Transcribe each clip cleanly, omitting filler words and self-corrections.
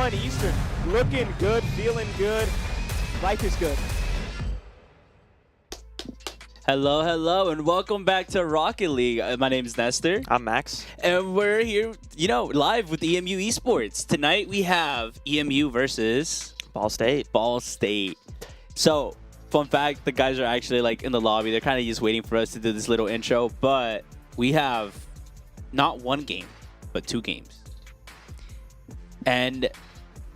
1 Eastern. Looking good, feeling good. Life is good. Hello, and welcome back to Rocket League. My name is Nestor. I'm Max. And we're here, live with EMU Esports. Tonight we have EMU versus Ball State. Ball State. So, fun fact, the guys are actually in the lobby. They're kind of just waiting for us to do this little intro, but we have not one game, but 2 games. And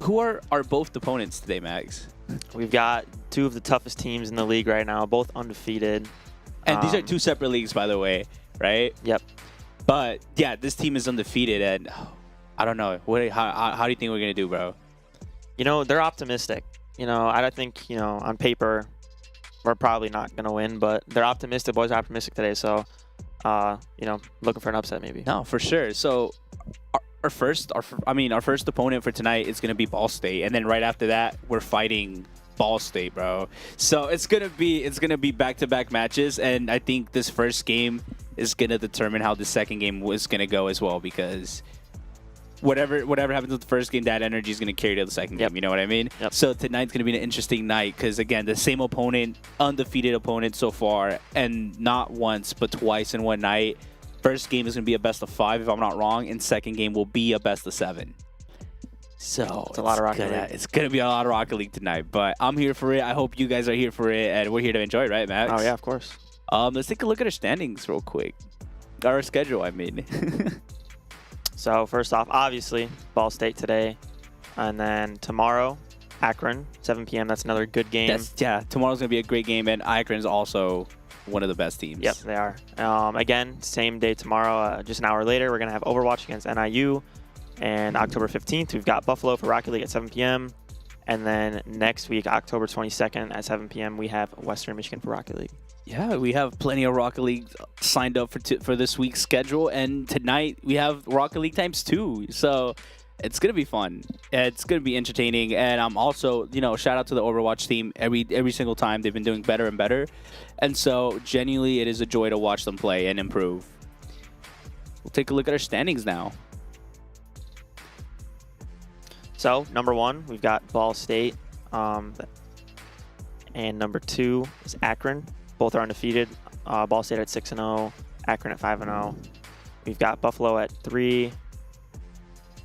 who are both opponents today, Max? We've got 2 of the toughest teams in the league right now, both undefeated. And these are 2 separate leagues, by the way, right? Yep. But yeah, this team is undefeated, and I don't know. How do you think we're gonna do, bro? They're optimistic. I don't think on paper we're probably not gonna win, but they're optimistic. Boys are optimistic today, so looking for an upset maybe. No, for sure. So our first opponent for tonight is gonna be Ball State, and then right after that we're fighting Ball State, bro. So it's gonna be back-to-back matches, and I think this first game is gonna determine how the second game was gonna go as well, because whatever happens with the first game, that energy is gonna carry to the second game. You know what I mean? Yep. So tonight's gonna be an interesting night, because again, the same opponent, undefeated opponent so far, and not once but twice in one night. First game is gonna be a best of 5 if I'm not wrong, and second game will be a best of 7. So it's a lot of Rocket League. It's going to be a lot of Rocket League tonight, but I'm here for it. I hope you guys are here for it, and we're here to enjoy it, right, Max? Oh, yeah, of course. Let's take a look at our standings real quick. Our schedule, I mean. So, first off, obviously, Ball State today. And then tomorrow, Akron, 7 p.m. That's another good game. Tomorrow's going to be a great game, and Akron's also one of the best teams. Yep, they are. Again, same day tomorrow, just an hour later, we're going to have Overwatch against NIU. And October 15th, we've got Buffalo for Rocket League at 7 p.m. And then next week, October 22nd at 7 p.m., we have Western Michigan for Rocket League. Yeah, we have plenty of Rocket League signed up for this week's schedule. And tonight, we have Rocket League ×2. So it's going to be fun. It's going to be entertaining. And I'm also, shout out to the Overwatch team. Every single time, they've been doing better and better. And so, genuinely, it is a joy to watch them play and improve. We'll take a look at our standings now. So, number 1, we've got Ball State, and number 2 is Akron. Both are undefeated. Ball State at 6-0, Akron at 5-0. We've got Buffalo at 3,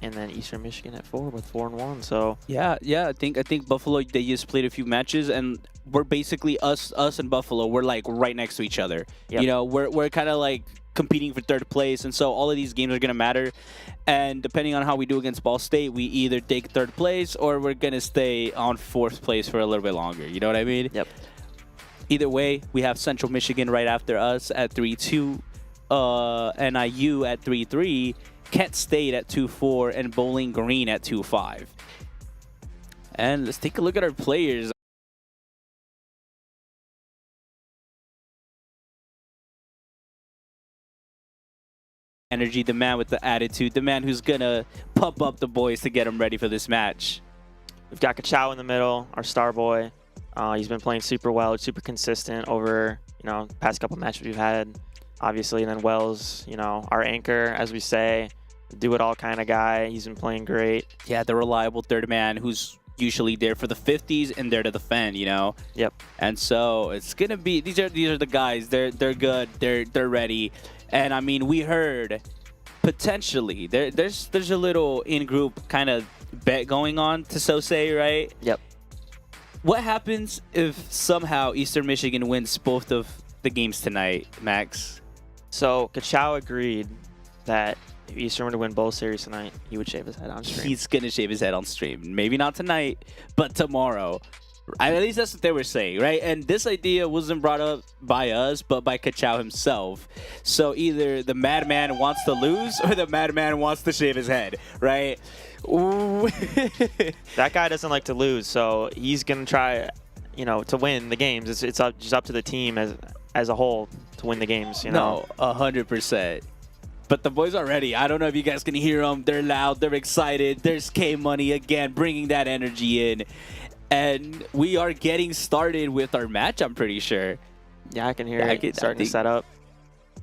and then Eastern Michigan at 4 with 4-1. So yeah, I think Buffalo, they just played a few matches, and we're basically us and Buffalo. We're right next to each other. Yep. We're kind of competing for 3rd place, and so all of these games are going to matter, and depending on how we do against Ball State, we either take 3rd place or we're going to stay on 4th place for a little bit longer. You know what I mean? Yep. Either way, we have Central Michigan right after us at 3-2, NIU at 3-3, Kent State at 2-4, and Bowling Green at 2-5. And let's take a look at our players. Energy, the man with the attitude, the man who's gonna pump up the boys to get them ready for this match. We've got Kachow in the middle, our star boy. He's been playing super well, super consistent over past couple matches we've had, obviously. And then Wells, our anchor, as we say, do it all kind of guy. He's been playing great. Yeah, the reliable 3rd man who's usually there for the 50s and there to defend. Yep. And so it's gonna be these are the guys. They're good. They're ready. And I mean, we heard potentially there's a little in-group kind of bet going on, to so say, right? Yep. What happens if somehow Eastern Michigan wins both of the games tonight, Max? So Kachow agreed that if Eastern were to win both series tonight, he would shave his head on stream. He's gonna shave his head on stream. Maybe not tonight, but tomorrow. At least that's what they were saying, right? And this idea wasn't brought up by us, but by Kachow himself. So either the madman wants to lose or the madman wants to shave his head, right? That guy doesn't like to lose, so he's going to try, to win the games. It's just up to the team as a whole to win the games, No, 100%. But the boys are ready. I don't know if you guys can hear them. They're loud. They're excited. There's K-Money again, bringing that energy in. And we are getting started with our match, I'm pretty sure. Yeah, I can hear it starting to set up.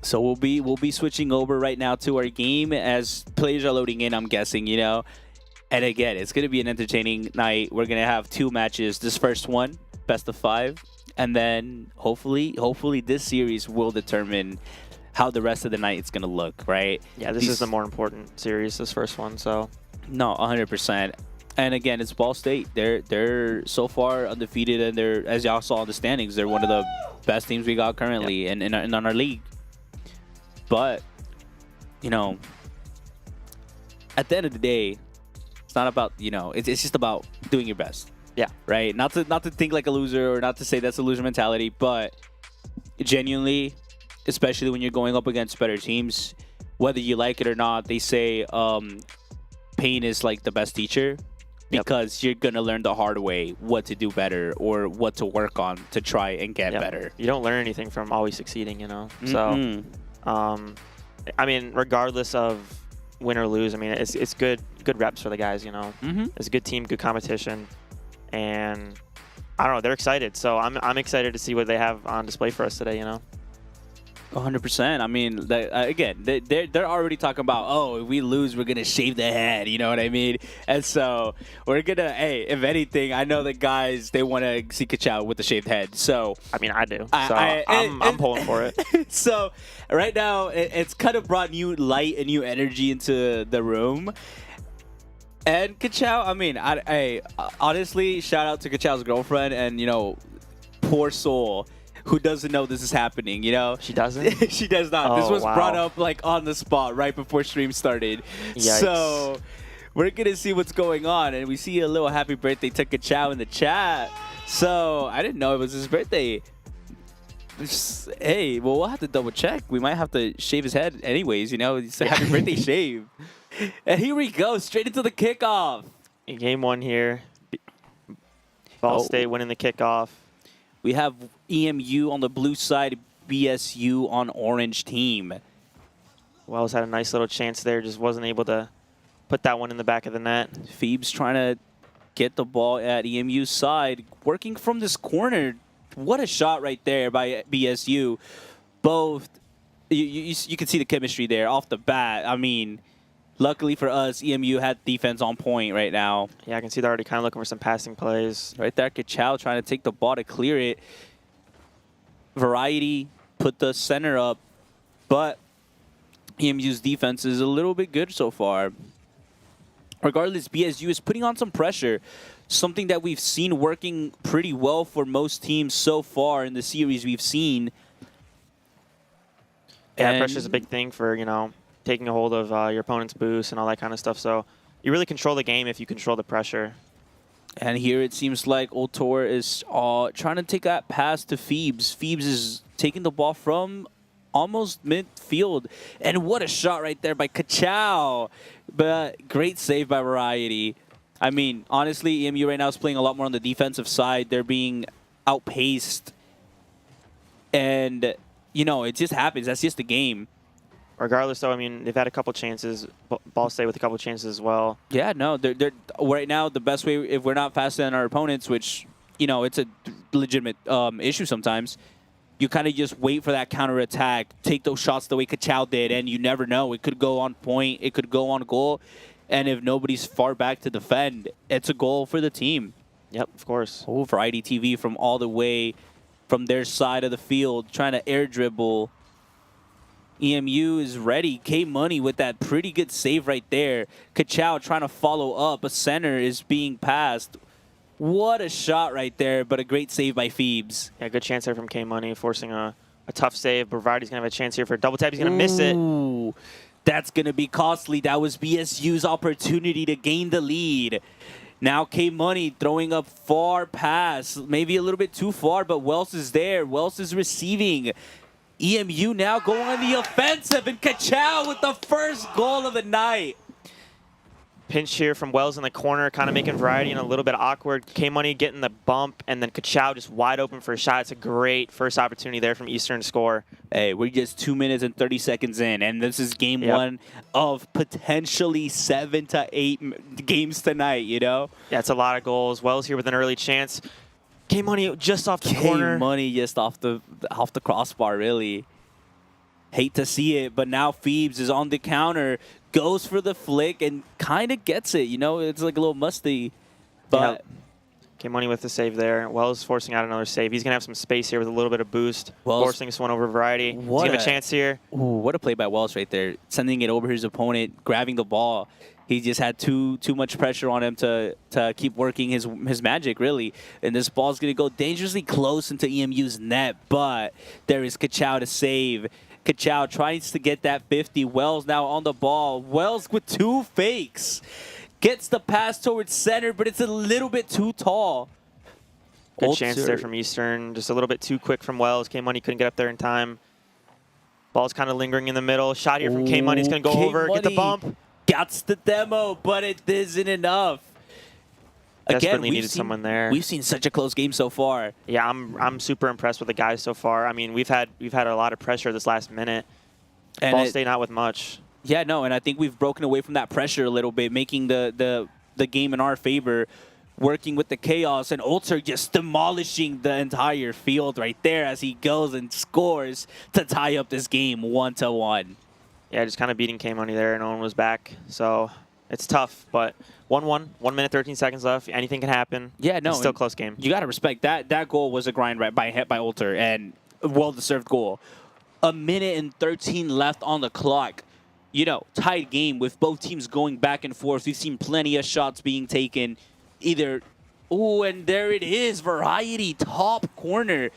So we'll be switching over right now to our game as players are loading in, I'm guessing, And again, it's going to be an entertaining night. We're going to have 2 matches. This first one, best of 5. And then hopefully this series will determine how the rest of the night is going to look, right? Yeah, this is the more important series, this first one. So no, 100%. And again, it's Ball State. They're so far undefeated, and they're, as y'all saw in the standings, they're one of the best teams we got currently in our league. But, you know, at the end of the day, it's not about, you know, it's just about doing your best. Yeah. Right? Not to think like a loser, or not to say that's a loser mentality, but genuinely, especially when you're going up against better teams, whether you like it or not, they say pain is like the best teacher, because you're going to learn the hard way what to do better or what to work on to try and get better. You don't learn anything from always succeeding, you know? So, I mean, regardless of win or lose, I mean, it's good reps for the guys, you know? It's a good team, good competition. And I don't know, they're excited. So I'm excited to see what they have on display for us today, you know? 100%. I mean, again, they're already talking about, oh, if we lose, we're going to shave the head. You know what I mean? And so we're going to, hey, if anything, I know the guys, they want to see Kachao with the shaved head. So I mean, I do. So I'm pulling for it. So right now, it's kind of brought new light and new energy into the room. And Kachao, I mean, I honestly, shout out to Kachao's girlfriend, and, you know, poor soul who doesn't know this is happening, you know? She doesn't? She does not. Oh, this was wow. brought up, like, on the spot right before stream started. Yikes. So we're going to see what's going on, and we see a little happy birthday to Kachao in the chat. So I didn't know it was his birthday. Hey, well, we'll have to double check. We might have to shave his head anyways, you know? It's a happy birthday shave. And here we go, straight into the kickoff. In game 1 here, Ball State winning the kickoff. We have EMU on the blue side, BSU on orange team. Wells had a nice little chance there, just wasn't able to put that one in the back of the net. Phoebe's trying to get the ball at EMU's side, working from this corner. What a shot right there by BSU. Both, you can see the chemistry there off the bat. I mean, luckily for us, EMU had defense on point right now. Yeah, I can see they're already kind of looking for some passing plays. Right there, Kachao trying to take the ball to clear it. Variety put the center up, but EMU's defense is a little bit good so far. Regardless, BSU is putting on some pressure, something that we've seen working pretty well for most teams so far in the series we've seen. Yeah, pressure is a big thing for, you know, taking a hold of your opponent's boost and all that kind of stuff. So you really control the game if you control the pressure. And here it seems like Old Tor is trying to take that pass to Phoebes. Phoebes is taking the ball from almost midfield. And what a shot right there by Kachao. But great save by Variety. I mean, honestly, EMU right now is playing a lot more on the defensive side. They're being outpaced. And, you know, it just happens. That's just the game. Regardless, though, I mean, they've had a couple chances. Ball State with a couple chances as well. Yeah, no, they're right now the best way, if we're not faster than our opponents, which, you know, it's a legitimate issue sometimes, you kind of just wait for that counterattack, take those shots the way Kachao did, and you never know. It could go on point, it could go on goal, and if nobody's far back to defend, it's a goal for the team. Yep, of course. Oh, Variety TV from all the way from their side of the field, trying to air dribble. EMU is ready. K-Money with that pretty good save right there. Kachao trying to follow up. A center is being passed. What a shot right there, but a great save by Phoebes. Yeah, good chance there from K-Money, forcing a tough save. Variety's going to have a chance here for a double tap. He's going to miss it. Ooh, that's going to be costly. That was BSU's opportunity to gain the lead. Now K-Money throwing up far pass. Maybe a little bit too far, but Wells is there. Wells is receiving. EMU now going on the offensive, and Kachao with the first goal of the night. Pinch here from Wells in the corner, kind of making Variety and a little bit awkward. K-Money getting the bump, and then Kachao just wide open for a shot. It's a great first opportunity there from Eastern to score. Hey, we're just 2 minutes and 30 seconds in, and this is game one of potentially 7 to 8 games tonight, you know? Yeah, it's a lot of goals. Wells here with an early chance. K-Money just off the corner. K-Money just off the crossbar, really. Hate to see it, but now Phoebes is on the counter, goes for the flick, and kind of gets it. You know, it's like a little musty. But K-Money with the save there. Wells forcing out another save. He's going to have some space here with a little bit of boost. Wells, forcing this one over Variety. He's going to have a chance here. Ooh, what a play by Wells right there. Sending it over his opponent, grabbing the ball. He just had too much pressure on him to keep working his magic, really. And this ball's going to go dangerously close into EMU's net, but there is Kachow to save. Kachow tries to get that 50. Wells now on the ball. Wells with 2 fakes. Gets the pass towards center, but it's a little bit too tall. Good chance there from Eastern. Just a little bit too quick from Wells. K-Money couldn't get up there in time. Ball's kind of lingering in the middle. Shot here from K-Money. He's going to go over, get the bump. Gets the demo, but it isn't enough. Desperately needed someone there. We've seen such a close game so far. Yeah, I'm super impressed with the guys so far. I mean, we've had a lot of pressure this last minute. And Ball State not with much. Yeah, no, and I think we've broken away from that pressure a little bit, making the game in our favor, working with the chaos, and Ulter just demolishing the entire field right there as he goes and scores to tie up this game 1-1. Yeah, just kind of beating K-Money there, and no one was back. So it's tough, but 1-1, 1 minute, 13 seconds left. Anything can happen. Yeah, no. It's still a close game. You got to respect that. That goal was a grind right by Ulter, and a well-deserved goal. 1 minute and 13 left on the clock. You know, tied game with both teams going back and forth. We've seen plenty of shots being taken. Either, oh, and there it is, Variety, top corner.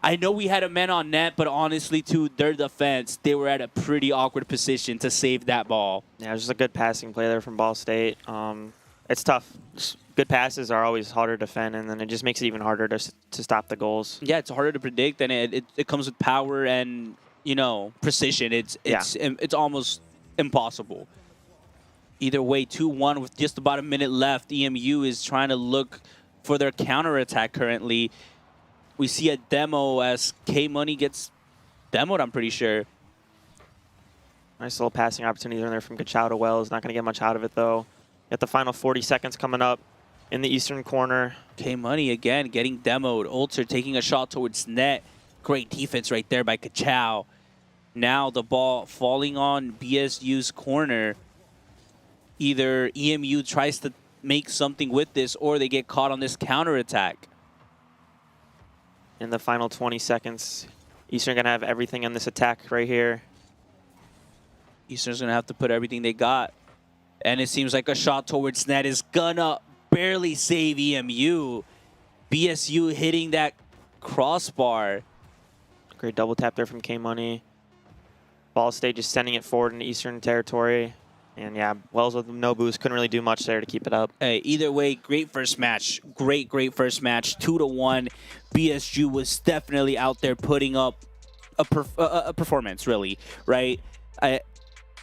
I know we had a man on net, but honestly, to their defense, they were at a pretty awkward position to save that ball. Yeah, it was just a good passing play there from Ball State. It's tough. Good passes are always harder to defend, and then it just makes it even harder to stop the goals. Yeah, it's harder to predict, and it comes with power and, you know, precision. It's almost impossible. Either way, 2-1 with just about a minute left. EMU is trying to look for their counterattack currently. We see a demo as K-Money gets demoed, I'm pretty sure. Nice little passing opportunity in there from Kachow to Wells. Not going to get much out of it, though. Got the final 40 seconds coming up in the Eastern corner. K-Money again getting demoed. Ulter taking a shot towards net. Great defense right there by Kachow. Now the ball falling on BSU's corner. Either EMU tries to make something with this, or they get caught on this counterattack. In the final 20 seconds, Eastern going to have everything in this attack right here. Eastern's going to have to put everything they got. And it seems like a shot towards net is going to barely save EMU. BSU hitting that crossbar. Great double tap there from K-Money. Ball State just sending it forward into Eastern territory. And yeah, Wells with no boost. Couldn't really do much there to keep it up. Hey, either way, great first match. Great first match. 2-1. BSU was definitely out there putting up a performance, really, right?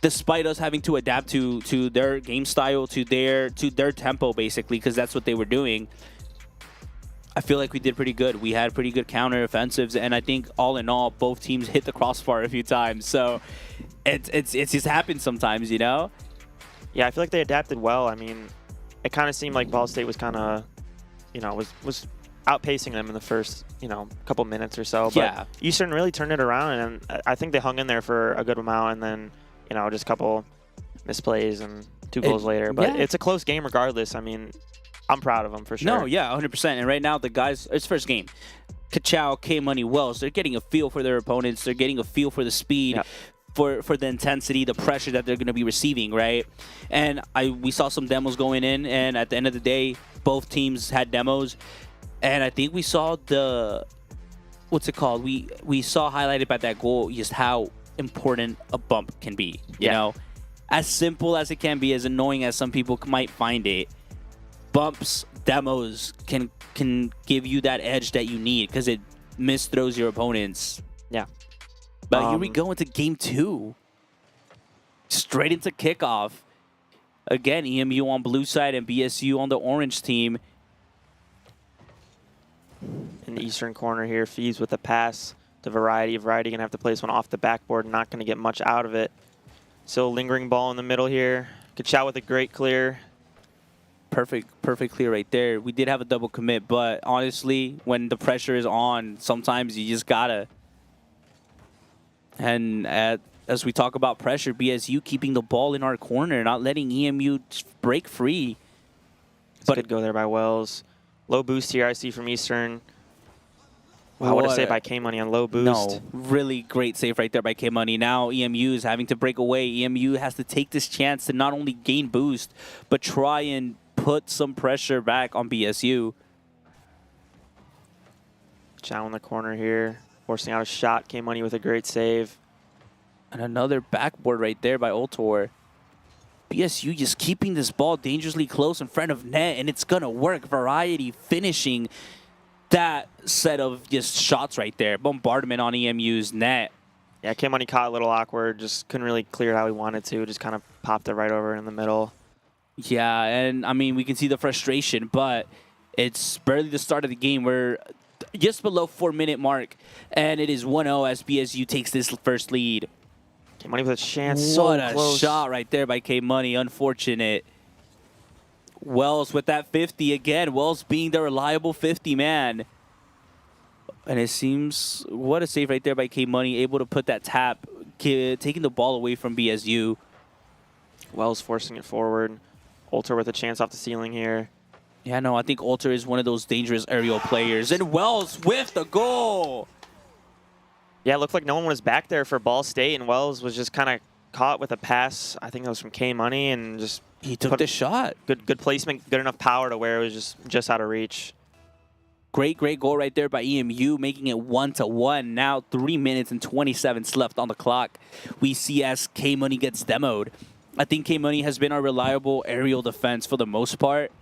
Despite us having to adapt to their game style, to their tempo, basically, because that's what they were doing. I feel like we did pretty good. We had pretty good counter offensives, and I think all in all, both teams hit the crossbar a few times. So it's just happened sometimes, you know? Yeah, I feel like they adapted well. I mean, it kind of seemed like Ball State was kind of, you know, was outpacing them in the first, you know, couple minutes or so. But yeah. Eastern really turned it around, and I think they hung in there for a good amount, and then, you know, just a couple misplays and 2 goals later. But yeah. It's a close game regardless. I mean, I'm proud of them for sure. No, yeah, 100%. And right now, the guys, it's first game. Kachow, K-Money, Wells, they're getting a feel for their opponents. They're getting a feel for the speed, for the intensity, the pressure that they're going to be receiving, right? And we saw some demos going in, and at the end of the day, both teams had demos. And I think we saw what's it called? We saw highlighted by that goal just how important a bump can be, you know? As simple as it can be, as annoying as some people might find it, bumps, demos can give you that edge that you need because it misthrows your opponents. Yeah. But here we go into game 2. Straight into kickoff. Again, EMU on blue side and BSU on the orange team. In the Eastern corner here, Phoebes with a pass to Variety. Variety going to have to play this one off the backboard. Not going to get much out of it. So lingering ball in the middle here. Kachow with a great clear. Perfect clear right there. We did have a double commit, but honestly, when the pressure is on, sometimes you just gotta And as we talk about pressure, BSU keeping the ball in our corner, not letting EMU break free. But good go there by Wells. Low boost here I see from Eastern. Wow, what a save by K-Money on low boost. No, really great save right there by K-Money. Now EMU is having to break away. EMU has to take this chance to not only gain boost, but try and put some pressure back on BSU. Chow in the corner here, forcing out a shot. K-Money with a great save. And another backboard right there by Ultor. BSU just keeping this ball dangerously close in front of net, and it's going to work. Variety finishing that set of just shots right there. Bombardment on EMU's net. Yeah, K-Money caught a little awkward. Just couldn't really clear it how he wanted to. Just kind of popped it right over in the middle. Yeah, and I mean, we can see the frustration, but it's barely the start of the game. We're just below 4-minute mark, and it is 1-0 as BSU takes this first lead. K-Money with a chance. What so a close. shot right there by K-Money. Unfortunate. Wells with that 50 again. Wells being the reliable 50 man. And it seems, what a save right there by K-Money. Able to put that tap, taking the ball away from BSU. Wells forcing it forward. Ultor with a chance off the ceiling here. Yeah, no, I think Ultor is one of those dangerous aerial players. And Wells with the goal. Yeah, it looked like no one was back there for Ball State, and Wells was just kind of caught with a pass. I think it was from K-Money, and just he took the shot. Good placement, good enough power to where it was just out of reach. Great goal right there by EMU, making it 1-1. Now 3 minutes and 27 left on the clock. We see as K-Money gets demoed. I think K-Money has been our reliable aerial defense for the most part.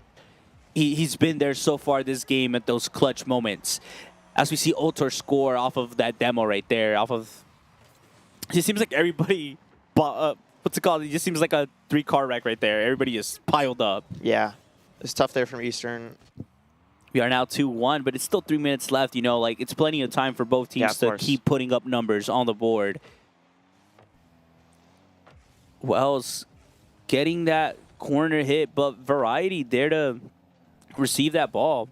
He's been there so far this game at those clutch moments. As we see Ultor score off of that demo right there, off of... It just seems like everybody... what's it called? It just seems like a 3-car wreck right there. Everybody is piled up. Yeah, it's tough there from Eastern. We are now 2-1, but it's still 3 minutes left. You know, like, it's plenty of time for both teams to keep putting up numbers on the board. Wells getting that corner hit, but Variety there to receive that ball.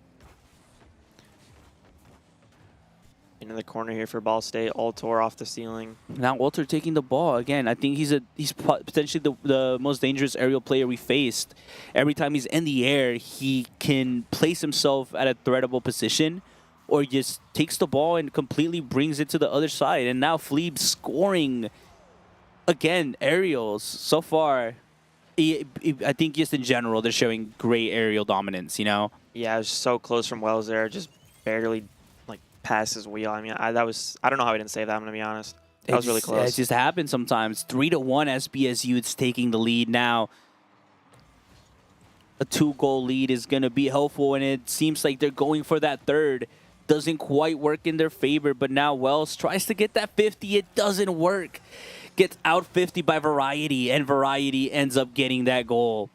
Into the corner here for Ball State. Ultor off the ceiling. Now Ultor taking the ball again. I think he's potentially the most dangerous aerial player we faced. Every time he's in the air, he can place himself at a threatable position, or just takes the ball and completely brings it to the other side. And now Fleeb scoring again aerials so far. I think just in general they're showing great aerial dominance. You know. Yeah, it was so close from Wells there. Just barely. Past his wheel. I mean, I don't know how he didn't save that, I'm going to be honest. That was really close. It just happens sometimes. 3-1 as BSU is taking the lead now. A 2-goal lead is going to be helpful, and it seems like they're going for that third. Doesn't quite work in their favor, but now Wells tries to get that 50. It doesn't work. Gets out 50 by Variety, and Variety ends up getting that goal.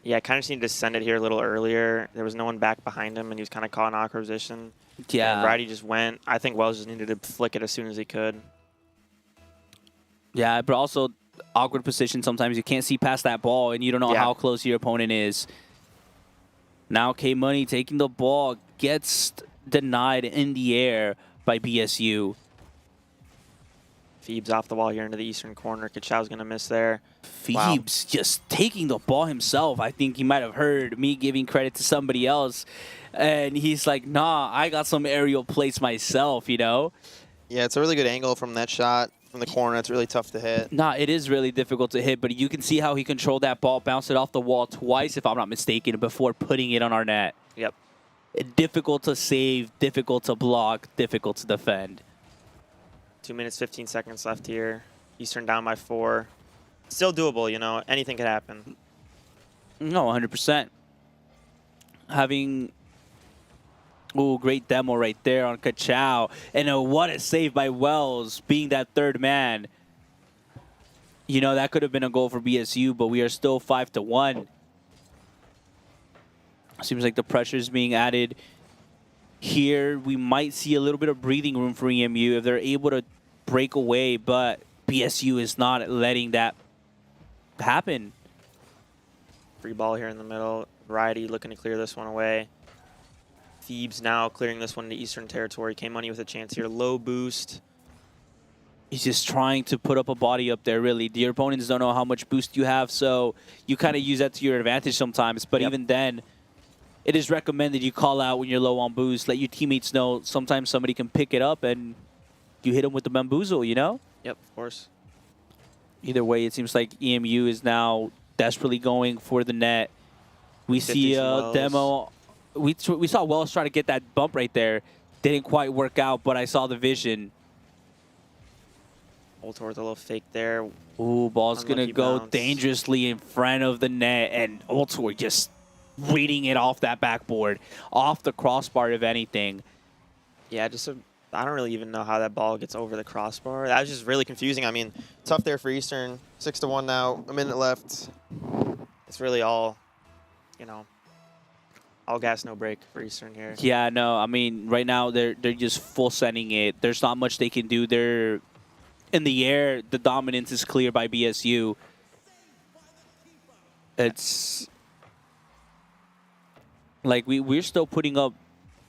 Yeah, I kind of just needed to send it here a little earlier. There was no one back behind him, and he was kind of caught in an awkward position. Yeah. And Variety just went. I think Wells just needed to flick it as soon as he could. Yeah, but also awkward position. Sometimes you can't see past that ball, and you don't know how close your opponent is. Now K-Money taking the ball, gets denied in the air by BSU. Phoebes off the wall here into the eastern corner. Kachow's going to miss there. Phoebes just taking the ball himself. I think he might have heard me giving credit to somebody else. And he's like, nah, I got some aerial plays myself, you know? Yeah, it's a really good angle from that shot from the corner. It's really tough to hit. Nah, it is really difficult to hit, but you can see how he controlled that ball, bounced it off the wall twice, if I'm not mistaken, before putting it on our net. Yep. Difficult to save, difficult to block, difficult to defend. 2 minutes, 15 seconds left here. Eastern down by 4. Still doable, you know. Anything could happen. No, 100%. Having... Ooh, great demo right there on Kachow. And what a save by Wells, being that third man. You know, that could have been a goal for BSU, but we are still 5-1. Seems like the pressure is being added here. We might see a little bit of breathing room for EMU if they're able to break away, but BSU is not letting that happen. Free ball here in the middle. Variety looking to clear this one away. Phoebes now clearing this one into Eastern territory. K-Money with a chance here. Low boost. He's just trying to put up a body up there, really. The opponents don't know how much boost you have, so you kind of use that to your advantage sometimes. But even then, it is recommended you call out when you're low on boost. Let your teammates know sometimes somebody can pick it up and you hit them with the bamboozle, you know? Yep, of course. Either way, it seems like EMU is now desperately going for the net. We see Demo. We saw Wells try to get that bump right there. Didn't quite work out, but I saw the vision. Ultor with a little fake there. Ooh, ball's going to Unlucky go bounce. dangerously in front of the net, and Ultor just reading it off that backboard, off the crossbar, if anything. Yeah, I don't really even know how that ball gets over the crossbar. That was just really confusing. I mean, tough there for Eastern. 6-1 now, a minute left. It's really all, you know, all gas, no brake for Eastern here. Yeah, no, I mean, right now they're just full sending it. There's not much they can do. They're in the air. The dominance is clear by BSU. It's like we're still putting up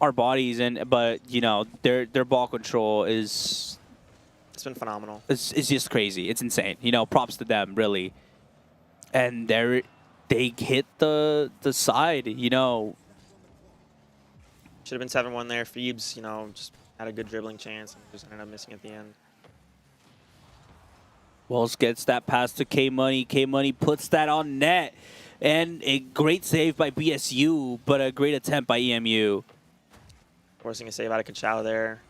our bodies, but you know their ball control is It's been phenomenal. it's just crazy. It's insane. You know, props to them really. And they hit the side. You know, Should have been 7-1 there. Phoebes, you know, just had a good dribbling chance and just ended up missing at the end. Wells gets that pass to K-Money. K-Money puts that on net. And a great save by BSU, but a great attempt by EMU. Forcing a save out of Kachow there.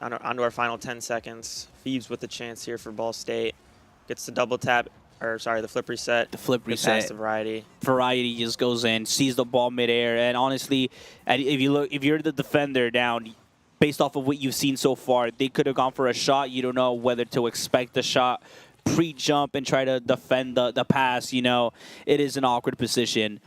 Onto our final 10 seconds. Phoebes with the chance here for Ball State. Gets the double tap, or sorry, the flip reset. The flip Good reset. pass to Variety. Variety just goes in, sees the ball midair, and honestly, if you're the defender down, based off of what you've seen so far, they could have gone for a shot. You don't know whether to expect the shot, pre-jump, and try to defend the pass. You know, it is an awkward position.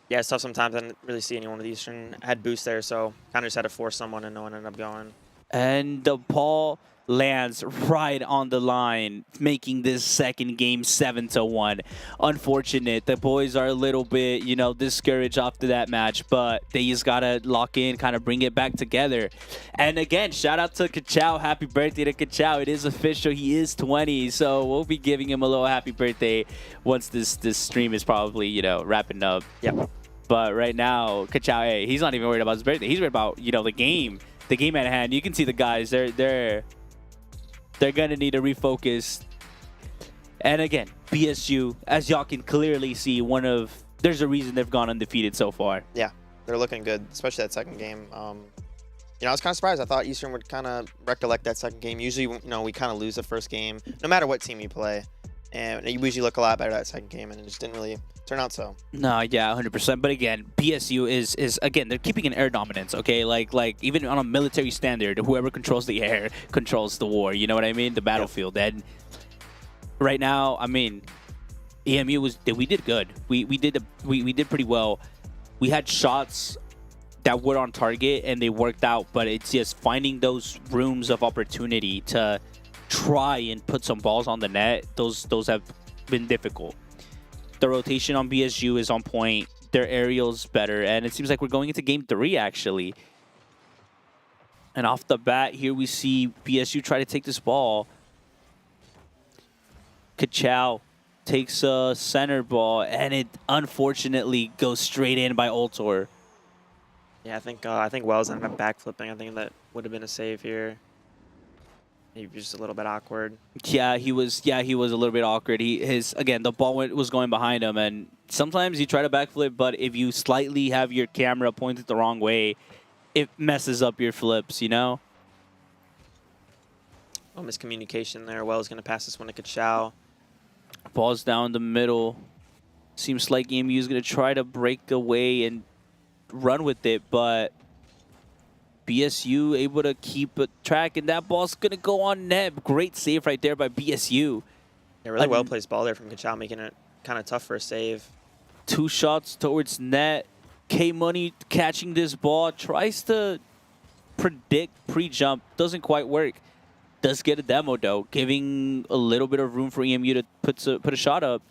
Yeah, it's tough sometimes. I didn't really see anyone with Eastern had boost there, so kind of just had to force someone and no one ended up going. And the ball lands right on the line, making this second game 7-1. Unfortunate. The boys are a little bit, you know, discouraged after that match, but they just gotta lock in, kind of bring it back together. And again, shout out to Kachow. Happy birthday to Kachow. It is official. He is 20, so we'll be giving him a little happy birthday once this stream is probably, you know, wrapping up. Yep. But right now, Kachow, hey, he's not even worried about his birthday. He's worried about, you know, the game at hand. You can see the guys. They're gonna need to refocus. And again, BSU, as y'all can clearly see, there's a reason they've gone undefeated so far. Yeah, they're looking good, especially that second game. You know, I was kind of surprised. I thought Eastern would kind of recollect that second game. Usually, you know, we kind of lose the first game, no matter what team you play. And you usually look a lot better that second game, and it just didn't really turn out so. No, yeah, 100%. But again, BSU is again, they're keeping an air dominance, okay? Like even on a military standard, whoever controls the air controls the war, you know what I mean? The battlefield. Yep. And right now, I mean, EMU we did good. We did pretty well. We had shots that were on target and they worked out, but it's just finding those rooms of opportunity to try and put some balls on the net. Those have been difficult. The rotation on BSU is on point. Their aerial's better, and it seems like we're going into game 3 actually. And off the bat here we see BSU try to take this ball. Kachow takes a center ball, and it unfortunately goes straight in by Ultor. Yeah, I think Wells ended up backflipping. I think that would have been a save here. Maybe just a little bit awkward. Yeah, he was a little bit awkward. Again, the ball was going behind him, and sometimes you try to backflip, but if you slightly have your camera pointed the wrong way, it messes up your flips, you know? Oh, miscommunication there. Wells going to pass this one to Kachow. Ball's down the middle. Seems like EMU is going to try to break away and run with it, but BSU able to keep a track, and that ball's going to go on net. Great save right there by BSU. Yeah, really well-placed ball there from Kachow, making it kind of tough for a save. 2 shots towards net. K-Money catching this ball, tries to predict pre-jump, doesn't quite work. Does get a demo, though, giving a little bit of room for EMU to put a shot up.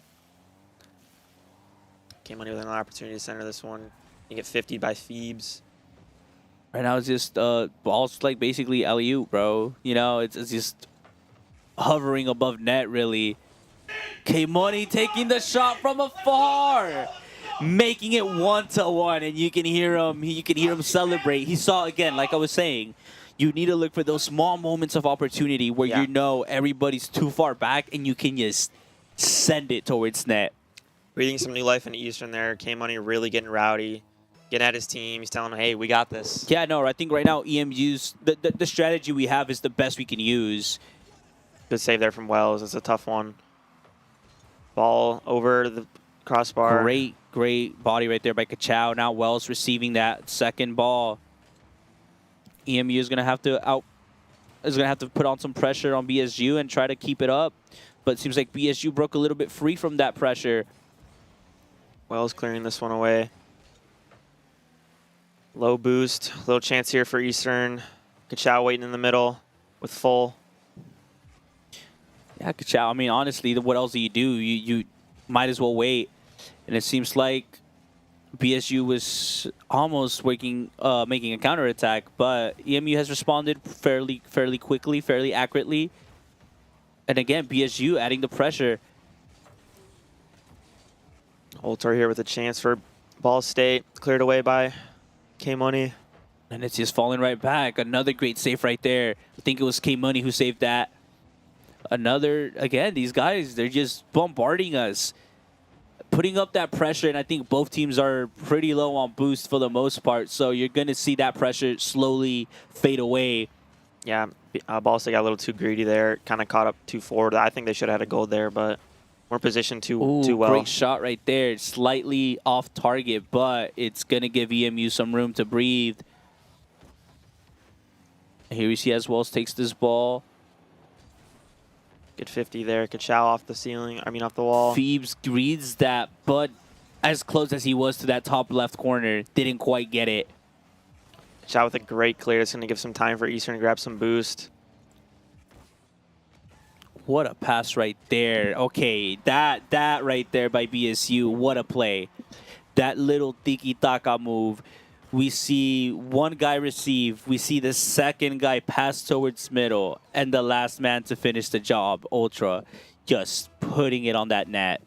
K-Money with another opportunity to center this one. You get 50 by Phoebes. Right now it's just balls like basically alley-oop, bro. You know, it's just hovering above net, really. K-Money taking the shot from afar, making it 1-1, and you can hear him celebrate. He saw, again, like I was saying, you need to look for those small moments of opportunity where you know everybody's too far back and you can just send it towards net. Breathing some new life into Eastern there. K-Money really getting rowdy, getting at his team. He's telling them, hey, we got this. Yeah, no, I think right now EMU's the strategy we have is the best we can use. Good save there from Wells. It's a tough one. Ball over the crossbar. Great body right there by Kachow. Now Wells receiving that second ball. EMU is gonna have to put on some pressure on BSU and try to keep it up. But it seems like BSU broke a little bit free from that pressure. Wells clearing this one away. Low boost. Little chance here for Eastern. Kachow waiting in the middle with full. Yeah, Kachow, I mean, honestly, what else do? You might as well wait. And it seems like BSU was almost making a counterattack, but EMU has responded fairly quickly, fairly accurately. And again, BSU adding the pressure. Ultor here with a chance for Ball State. Cleared away by K-Money. And it's just falling right back. Another great save right there. I think it was K-Money who saved that. Another, again, these guys, they're just bombarding us, putting up that pressure, and I think both teams are pretty low on boost for the most part, so you're going to see that pressure slowly fade away. Yeah, Ball State got a little too greedy there, kind of caught up too forward. I think they should have had a goal there, but we're positioned too well. Great shot right there. Slightly off target, but it's going to give EMU some room to breathe. Here we see as Wells takes this ball. Good 50 there. Kachow off the wall. Phoebes reads that, but as close as he was to that top left corner, didn't quite get it. Kachow with a great clear. It's going to give some time for Eastern to grab some boost. What a pass right there. Okay, that right there by BSU, what a play. That little tiki-taka move. We see one guy receive, we see the second guy pass towards middle, and the last man to finish the job, Ultra, just putting it on that net.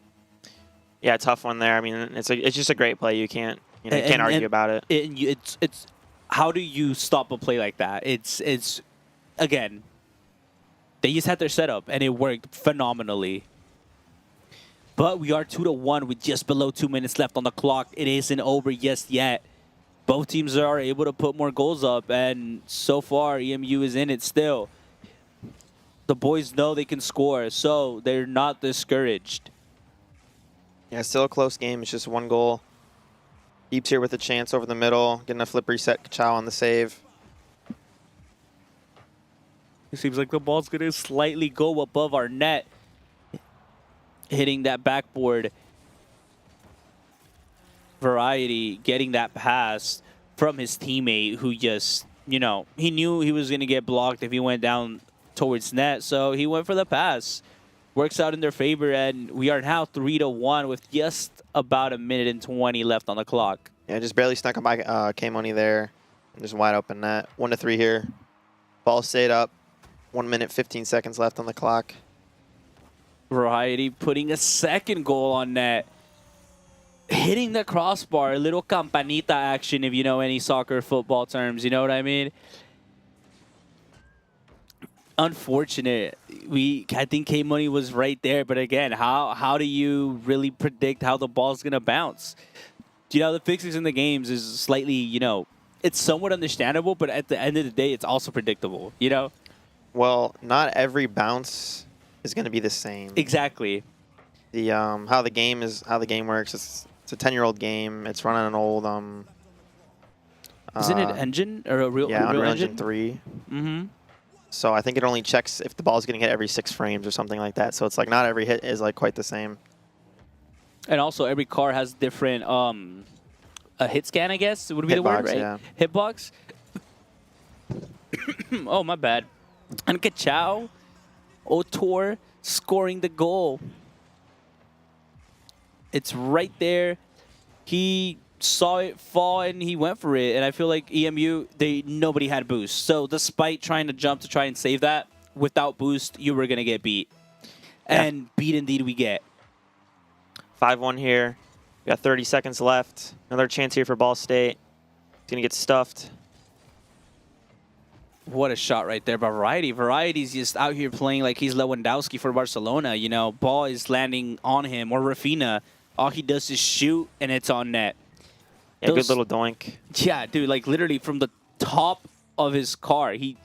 Yeah, tough one there. I mean, it's just a great play. You can't argue about it. It's how do you stop a play like that? It's again, they just had their setup and it worked phenomenally. But we are 2-1 with just below 2 minutes left on the clock. It isn't over just yet. Both teams are able to put more goals up, and so far, EMU is in it still. The boys know they can score, so they're not discouraged. Yeah, still a close game. It's just one goal. Deeps here with a chance over the middle, getting a flip reset. Kachow on the save. It seems like the ball's going to slightly go above our net, hitting that backboard. Variety getting that pass from his teammate who just, he knew he was going to get blocked if he went down towards net, so he went for the pass. Works out in their favor, and we are now 3-1 with just about 1:20 left on the clock. Yeah, just barely snuck up by K-Money there. There's a wide open net. 1-3 here. Ball State up. 1 minute, 15 seconds left on the clock. Variety putting a second goal on net. Hitting the crossbar, a little campanita action if you know any soccer football terms, you know what I mean? Unfortunate. I think K-Money was right there, but again, how do you really predict how the ball's going to bounce? The fixings in the games is slightly, it's somewhat understandable, but at the end of the day, it's also predictable, Well, not every bounce is going to be the same. Exactly. The how the game works. It's a 10-year-old game. It's run on an old Isn't it engine or a real Unreal engine? Engine 3. Mm-hmm. So I think it only checks if the ball's getting hit every 6 frames or something like that. So it's like not every hit is like quite the same. And also every car has different a hit scan, I guess would be the word, right? Yeah. Hitbox. Oh, my bad. And Kachow, Otor scoring the goal. It's right there. He saw it fall and he went for it. And I feel like EMU, nobody had boost. So despite trying to jump to try and save that, without boost, you were going to get beat. Yeah. And beat indeed we get. 5-1 here. We got 30 seconds left. Another chance here for Ball State. It's going to get stuffed. What a shot right there by Variety. Variety's just out here playing like he's Lewandowski for Barcelona. You know, ball is landing on him, or Rafina. All he does is shoot, and it's on net. Yeah, good little doink. Yeah, dude, like literally from the top of his car. He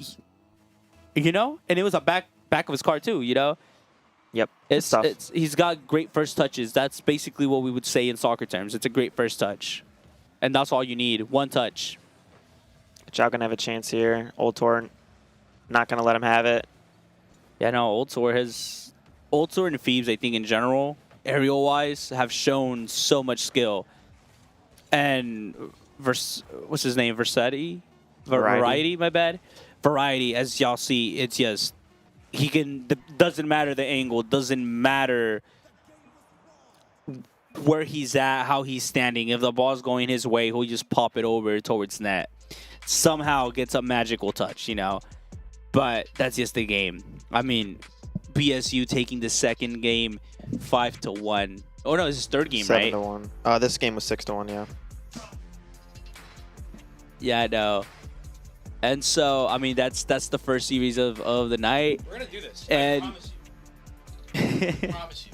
you know? And it was a back of his car too, you know? Yep. He's got great first touches. That's basically what we would say in soccer terms. It's a great first touch. And that's all you need. One touch. Chow going to have a chance here. Old Tor not going to let him have it. Yeah, no, Old Tor and Phoebes, I think in general, aerial-wise, have shown so much skill. And what's his name? Variety, my bad. Variety, as y'all see, it's just doesn't matter the angle, doesn't matter where he's at, how he's standing. If the ball's going his way, he'll just pop it over towards net. Somehow gets a magical touch, you know. But that's just the game. I mean, BSU taking the second game 5-1. Oh no, this is third game, right? 7-1. This game was 6-1, yeah. Yeah, I know. And so, I mean, that's the first series of the night. We're gonna do this. And I promise you. I promise you.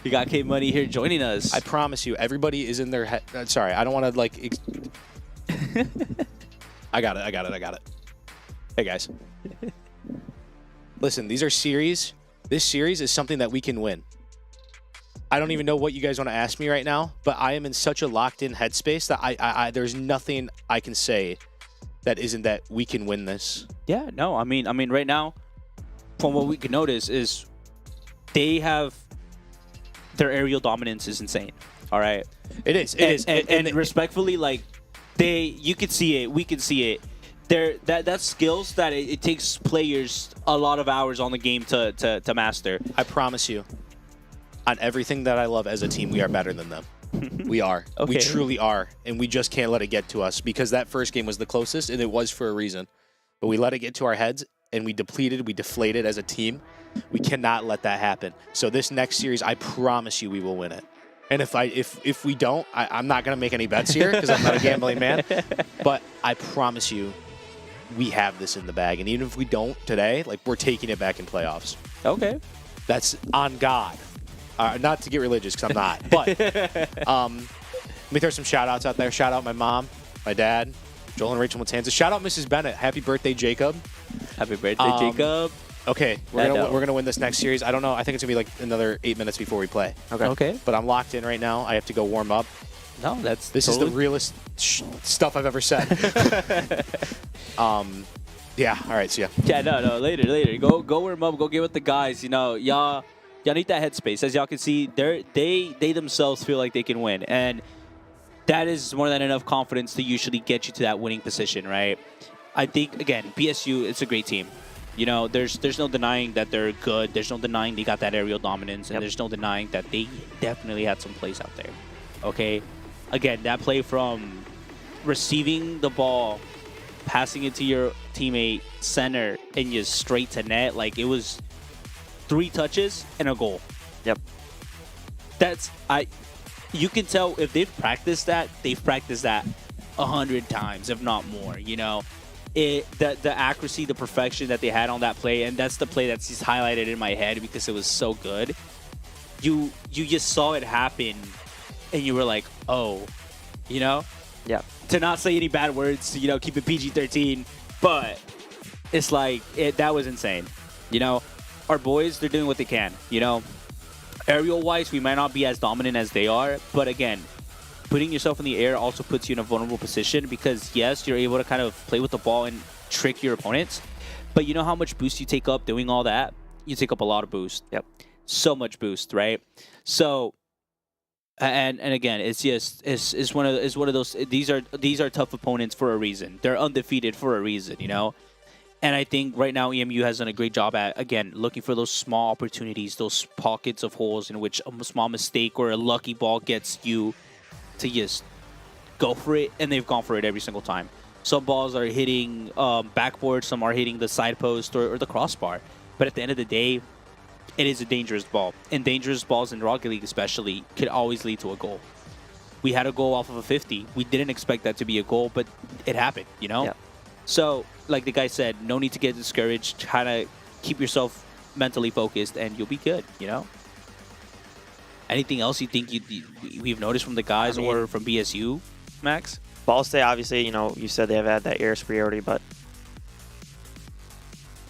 We got K Money here joining us. I promise you, everybody is in their head. Sorry, I don't want to like. I got it. Hey guys, listen. These are series. This series is something that we can win. I don't even know what you guys want to ask me right now, but I am in such a locked-in headspace that I there's nothing I can say that isn't that we can win this. Yeah, no, I mean, right now, from what we can notice is they have their aerial dominance is insane. All right, It is. And respectfully, like you could see it, we could see it. That's skills that it takes players a lot of hours on the game to master. I promise you, on everything that I love as a team, we are better than them. We are. Okay. We truly are. And we just can't let it get to us because that first game was the closest, and it was for a reason. But we let it get to our heads, and we deflated as a team. We cannot let that happen. So this next series, I promise you we will win it. And if we don't, I'm not going to make any bets here because I'm not a gambling man. But I promise you we have this in the bag. And even if we don't today, like we're taking it back in playoffs. Okay. That's on God. Not to get religious because I'm not. But let me throw some shout-outs out there. Shout out my mom, my dad, Joel and Rachel Matanza. Shout out Mrs. Bennett. Happy birthday, Jacob. Happy birthday, Jacob. Okay, we're gonna win this next series. I don't know. I think it's gonna be like another 8 minutes before we play. Okay. But I'm locked in right now. I have to go warm up. No, This totally is the realest stuff I've ever said. Yeah. All right. See ya. Yeah, no. Later. Go warm up. Go get with the guys. You know, y'all need that headspace. As y'all can see, they themselves feel like they can win, and that is more than enough confidence to usually get you to that winning position, right? I think again, BSU, it's a great team. You know, there's no denying that they're good. There's no denying they got that aerial dominance, and there's no denying that they definitely had some plays out there. Okay, again, that play from receiving the ball, passing it to your teammate, center, and just straight to net, like it was 3 touches and a goal. Yep. You can tell if they've practiced that 100 times, if not more, you know. The accuracy, the perfection that they had on that play, and that's the play that's just highlighted in my head because it was so good. You just saw it happen, and you were like, oh, you know? Yeah. To not say any bad words, you know, keep it PG-13, but it's like, that was insane. You know, our boys, they're doing what they can, you know? Aerial-wise, we might not be as dominant as they are, but again, putting yourself in the air also puts you in a vulnerable position because, yes, you're able to kind of play with the ball and trick your opponents, but you know how much boost you take up doing all that? You take up a lot of boost. Yep. So much boost, right? So, and again, it's just it's one of those. These are tough opponents for a reason. They're undefeated for a reason, you know. And I think right now EMU has done a great job at, again, looking for those small opportunities, those pockets of holes in which a small mistake or a lucky ball gets you to just go for it, and they've gone for it every single time. Some balls are hitting backboard, some are hitting the side post or the crossbar. But at the end of the day, it is a dangerous ball. And dangerous balls in Rocket League especially could always lead to a goal. We had a goal off of a 50. We didn't expect that to be a goal, but it happened, you know? Yeah. So, like the guy said, no need to get discouraged. Kind of keep yourself mentally focused, and you'll be good, you know? Anything else you think we've noticed from the guys or from BSU, Max? Ball State, obviously, you know, you said they've had that air superiority, but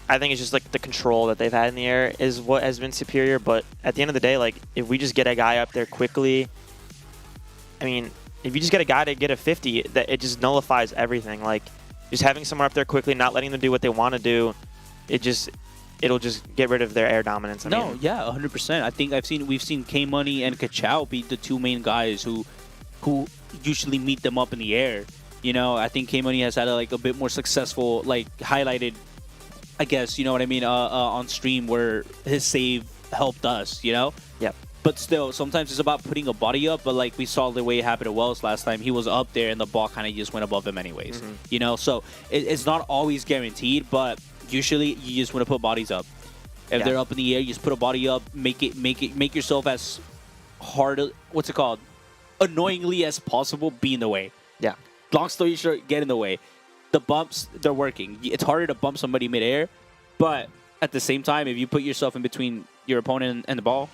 I think it's just like the control that they've had in the air is what has been superior. But at the end of the day, like, if we just get a guy up there quickly, I mean, if you just get a guy to get a 50, that it just nullifies everything. Like, just having someone up there quickly, not letting them do what they want to do, it'll just get rid of their air dominance. I mean, yeah, 100%. I think we've seen K Money and Kachao be the two main guys who usually meet them up in the air. You know, I think K Money has had a bit more successful, like, highlighted, I guess, you know what I mean, on stream where his save helped us, you know? Yep. But still, sometimes it's about putting a body up, but like we saw the way it happened to Wells last time, he was up there and the ball kind of just went above him anyways, you know? So it's not always guaranteed, but usually you just want to put bodies up. If they're up in the air, you just put a body up, make yourself as hard, what's it called? Annoyingly as possible, be in the way. Yeah. Long story short, get in the way. The bumps, they're working. It's harder to bump somebody midair, but at the same time, if you put yourself in between your opponent and the ball,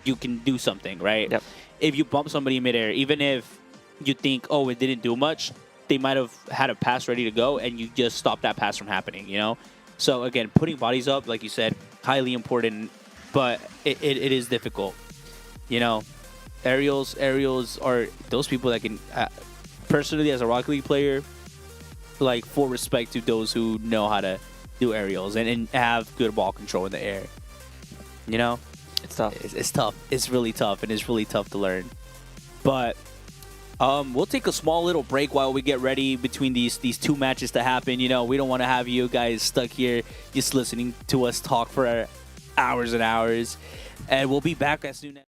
you can do something, right? Yep. If you bump somebody midair, even if you think, oh, it didn't do much, they might have had a pass ready to go, and you just stop that pass from happening, you know? So, again, putting bodies up, like you said, highly important, but it is difficult. You know, aerials are those people that can, personally, as a Rocket League player, like, full respect to those who know how to do aerials and have good ball control in the air. You know? It's tough. It's tough. It's really tough, and it's really tough to learn. But we'll take a small little break while we get ready between these two matches to happen. You know, we don't want to have you guys stuck here just listening to us talk for hours and hours. And we'll be back as soon as...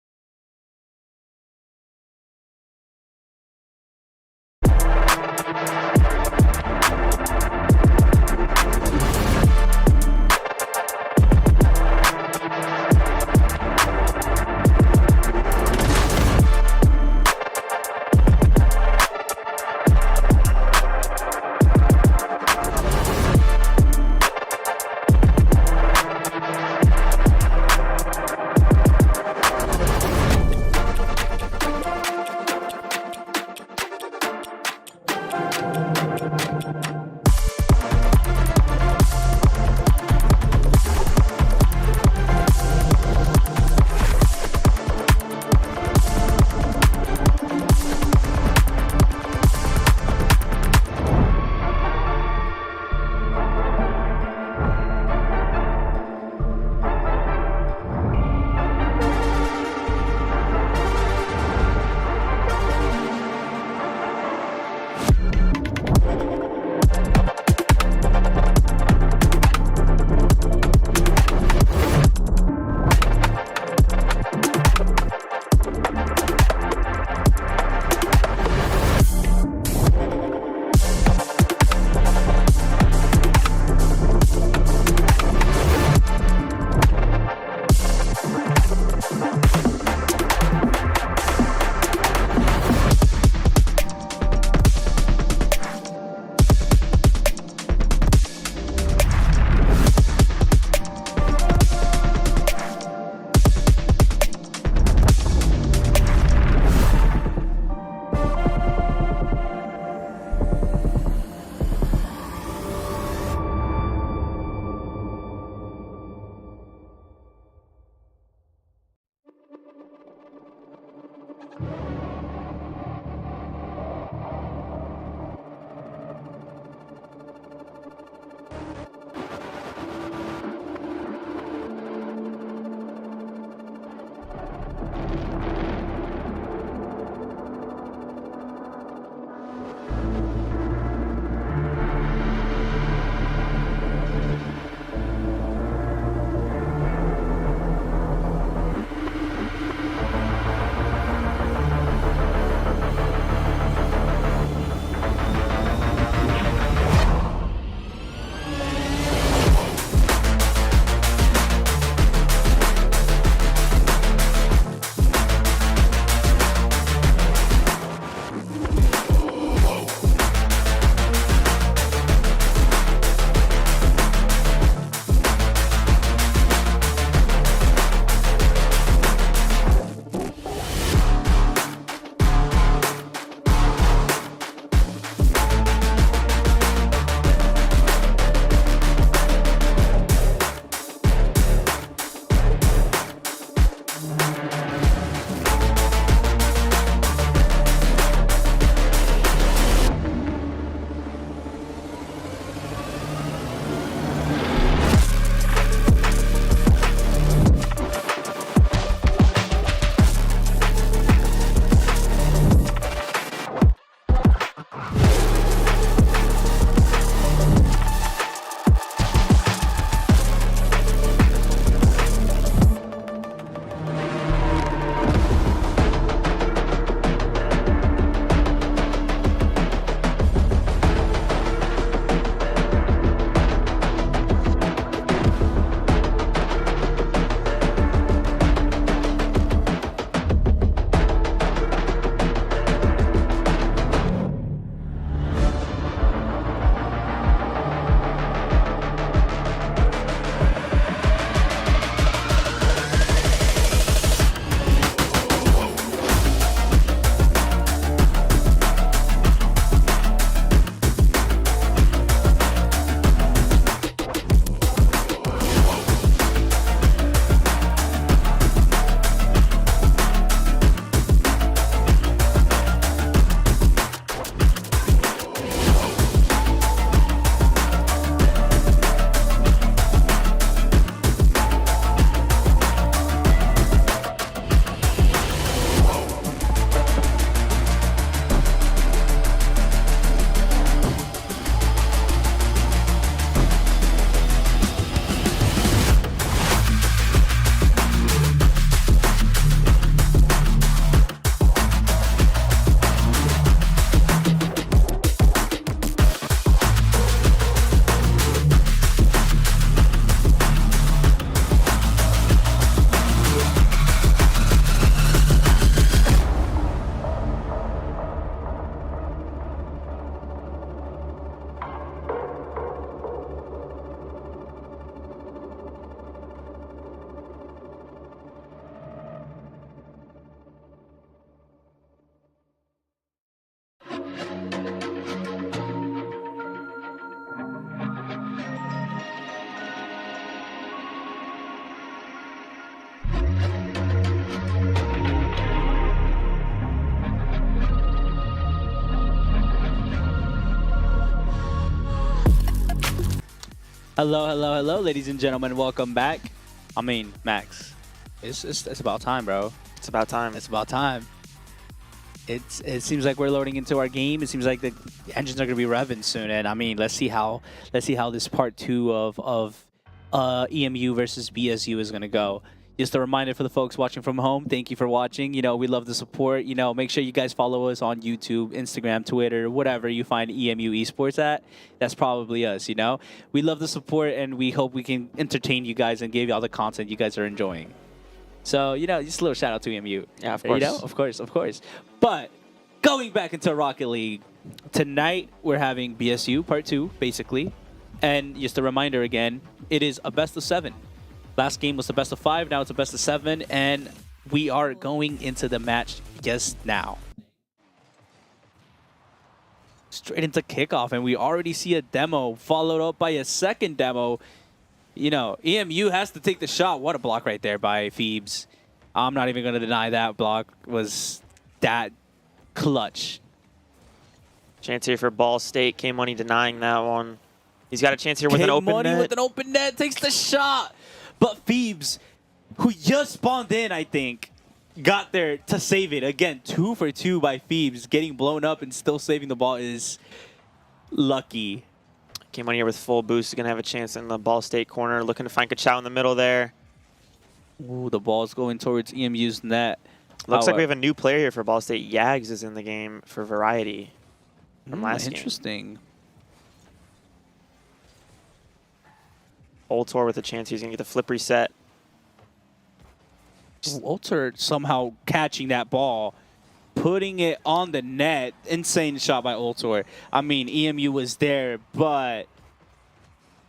Hello, hello, hello, ladies and gentlemen. Welcome back. I mean, Max, it's about time, bro. It's about time. It's about time. It seems like we're loading into our game. It seems like the engines are gonna be revving soon, and I mean, let's see how this part 2 of EMU versus BSU is gonna go. Just a reminder for the folks watching from home, thank you for watching. You know, we love the support. You know, make sure you guys follow us on YouTube, Instagram, Twitter, whatever you find EMU Esports at. That's probably us, you know? We love the support, and we hope we can entertain you guys and give you all the content you guys are enjoying. So, you know, just a little shout out to EMU. Yeah, of course. You know, of course, of course. But going back into Rocket League, tonight we're having BSU Part 2, basically. And just a reminder again, it is a best of 7. Last game was the best of 5, now it's a best of 7, and we are going into the match just now. Straight into kickoff, and we already see a demo followed up by a second demo. You know, EMU has to take the shot. What a block right there by Phoebes. I'm not even going to deny that block was that clutch. Chance here for Ball State. K-Money denying that one. He's got a chance here with an open net. With an open net, takes the shot. But Phoebes, who just spawned in, I think, got there to save it. Again, 2 for 2 by Phoebes. Getting blown up and still saving the ball is lucky. K-Money here with full boost. He's going to have a chance in the Ball State corner. Looking to find Kachow in the middle there. Ooh, the ball's going towards EMU's net. Looks like we have a new player here for Ball State. Yags is in the game for Variety from last game. Interesting. Ultor with a chance he's going to get the flip reset. Ultor somehow catching that ball, putting it on the net. Insane shot by Ultor. I mean, EMU was there, but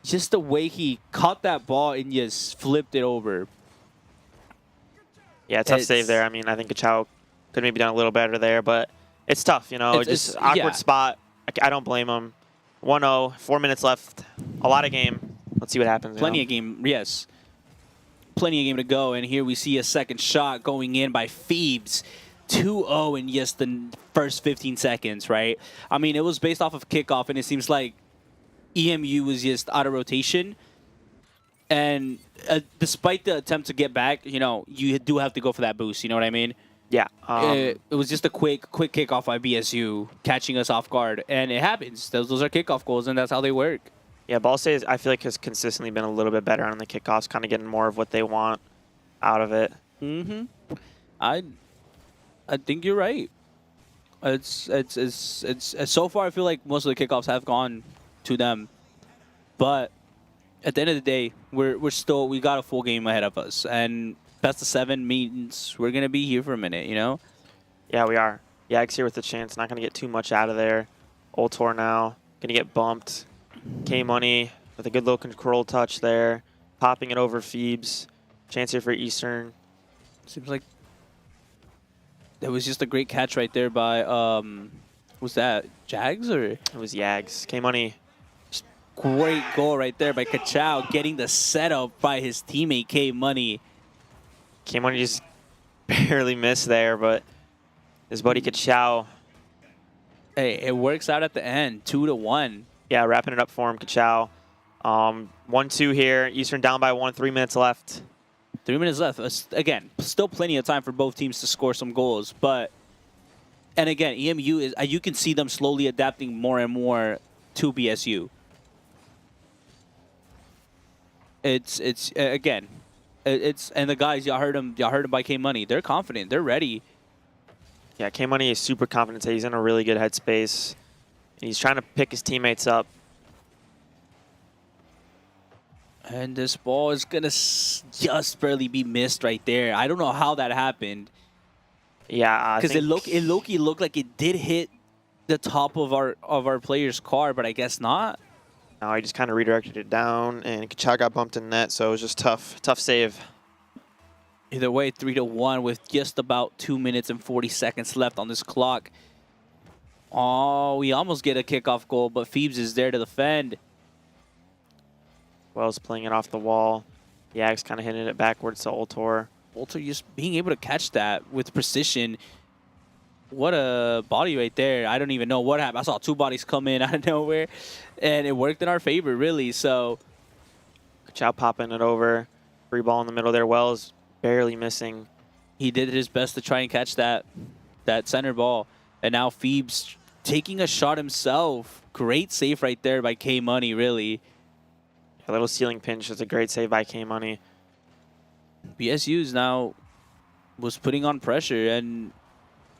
just the way he caught that ball and just flipped it over. Yeah, tough save there. I mean, I think Kachow could maybe done a little better there, but it's tough, you know. Just awkward spot. I don't blame him. 1-0, 4 minutes left. A lot of game. Let's see what happens. Plenty of game, yes. Plenty of game to go, and here we see a second shot going in by Phoebes. 2-0 in just the first 15 seconds, right? I mean, it was based off of kickoff, and it seems like EMU was just out of rotation. And despite the attempt to get back, you know, you do have to go for that boost, you know what I mean? Yeah. It was just a quick kickoff by BSU, catching us off guard, and it happens. Those are kickoff goals, and that's how they work. Yeah, Ball State, I feel like, has consistently been a little bit better on the kickoffs, kind of getting more of what they want out of it. Mm-hmm. I think you're right. It's so far I feel like most of the kickoffs have gone to them, but at the end of the day, we got a full game ahead of us, and best of 7 means we're gonna be here for a minute, you know? Yeah, we are. Yags here with the chance, not gonna get too much out of there. Ultor now gonna get bumped. K-Money with a good little control touch there, popping it over Phoebes. Chance here for Eastern. Seems like that was just a great catch right there by was that Jags or? It was Yags. K-Money. Great goal right there by Kachow, getting the setup by his teammate K-Money. K-Money just barely missed there, but his buddy Kachow. Hey, it works out at the end, 2-1. Yeah, wrapping it up for him, Kachow. 1-2 here. Eastern down by 1, 3 minutes left. 3 minutes left. Again, still plenty of time for both teams to score some goals. But, and again, EMU is, you can see them slowly adapting more and more to BSU. It's again, and the guys, y'all heard him by K-Money. They're confident. They're ready. Yeah, K-Money is super confident. He's in a really good headspace. He's trying to pick his teammates up. And this ball is going to just barely be missed right there. I don't know how that happened. Yeah, because it looked like it did hit the top of our player's car, but I guess not. No, he just kind of redirected it down, and Kachow got bumped in net, so it was just tough save. Either way, 3-1 with just about 2 minutes and 40 seconds left on this clock. Oh, we almost get a kickoff goal, but Phoebes is there to defend. Wells playing it off the wall. Yags kind of hitting it backwards to Ultor. Ultor just being able to catch that with precision. What a body right there. I don't even know what happened. I saw 2 bodies come in out of nowhere, and it worked in our favor, really. So Chow popping it over. Free ball in the middle there. Wells barely missing. He did his best to try and catch that center ball. And now Phoebes taking a shot himself. Great save right there by K Money, really. A little ceiling pinch. It's a great save by K Money. BSU's now was putting on pressure, and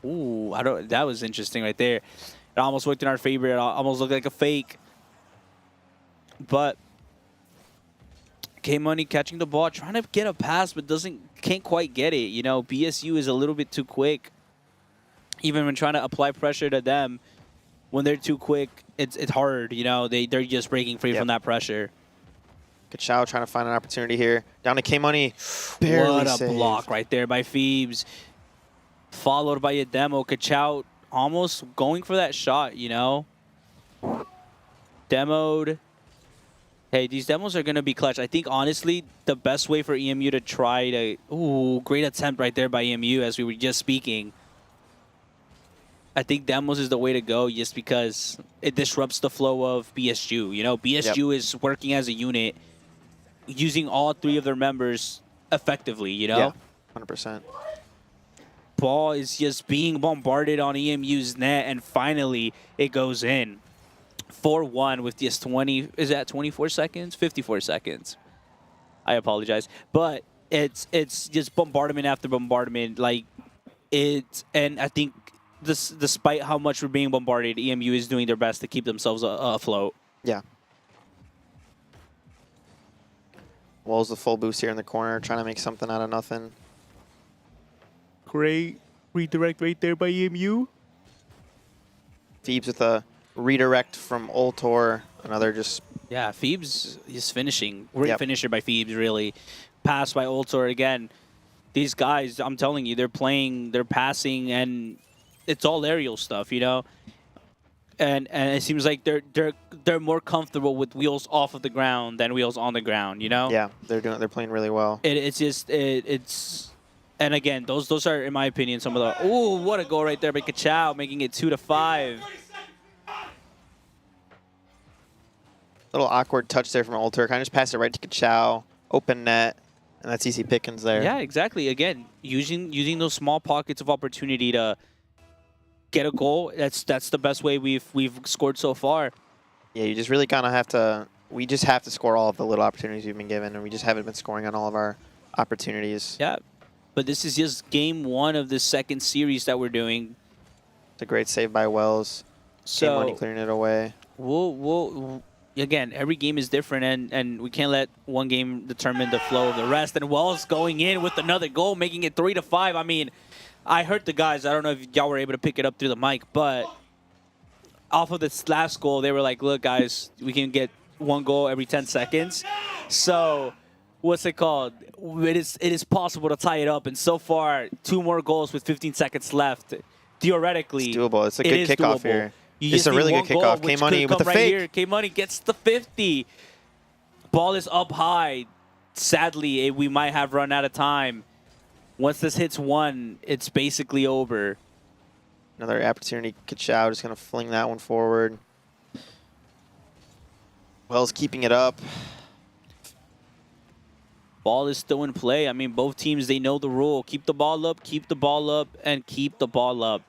ooh, that was interesting right there. It almost worked in our favor. It almost looked like a fake. But K Money catching the ball, trying to get a pass, but can't quite get it. You know, BSU is a little bit too quick. Even when trying to apply pressure to them, when they're too quick, it's hard. You know, they're just breaking free from that pressure. Kachow trying to find an opportunity here. Down to K Money. Barely What a saved. block right there by Phoebes. Followed by a demo. Kachow almost going for that shot, you know. Demoed. Hey, these demos are going to be clutch. I think, honestly, the best way for EMU to try to... Ooh, great attempt right there by EMU as we were just speaking. I think demos is the way to go just because it disrupts the flow of BSU. You know, BSU is working as a unit, using all three of their members effectively, you know? Yeah, 100%. Ball is just being bombarded on EMU's net, and finally it goes in. 4-1 with just 20, is that 24 seconds? 54 seconds. I apologize. But it's just bombardment after bombardment. Like, and I think despite how much we're being bombarded, EMU is doing their best to keep themselves afloat. Yeah. Wells the full boost here in the corner, trying to make something out of nothing. Great redirect right there by EMU. Phoebes with a redirect from Ultor. Another just... Yeah, Phoebes is finishing. Great finisher by Phoebes, really. Pass by Ultor again. These guys, I'm telling you, they're playing, they're passing, and it's all aerial stuff, you know? And it seems like they're more comfortable with wheels off of the ground than wheels on the ground, you know? Yeah, they're playing really well. It's and again, those are, in my opinion, some of the... Ooh, what a goal right there by Kachow, making it 2-5. Little awkward touch there from Ultor. Kind of just pass it right to Kachow. Open net. And that's easy pickings there. Yeah, exactly. Again, using those small pockets of opportunity to get a goal. That's the best way we've scored so far. Yeah, you just really kind of have to... We just have to score all of the little opportunities we've been given, and we just haven't been scoring on all of our opportunities. Yeah, but this is just game one of the second series that we're doing. It's a great save by Wells. So Money clearing it away. We'll again, every game is different, and we can't let one game determine the flow of the rest. And Wells going in with another goal, making it 3-5. I mean, I heard the guys. I don't know if y'all were able to pick it up through the mic, but off of this last goal, they were like, look, guys, we can get one goal every 10 seconds. So what's it called? It is possible to tie it up. And so far, 2 more goals with 15 seconds left. Theoretically, it's doable. It's a good kickoff here. It's a really good kickoff. K Money with the fake. K Money gets the 50. Ball is up high. Sadly, we might have run out of time. Once this hits 1, it's basically over. Another opportunity. Kachow just going to fling that one forward. Wells keeping it up. Ball is still in play. I mean, both teams, they know the rule. Keep the ball up, keep the ball up, and keep the ball up.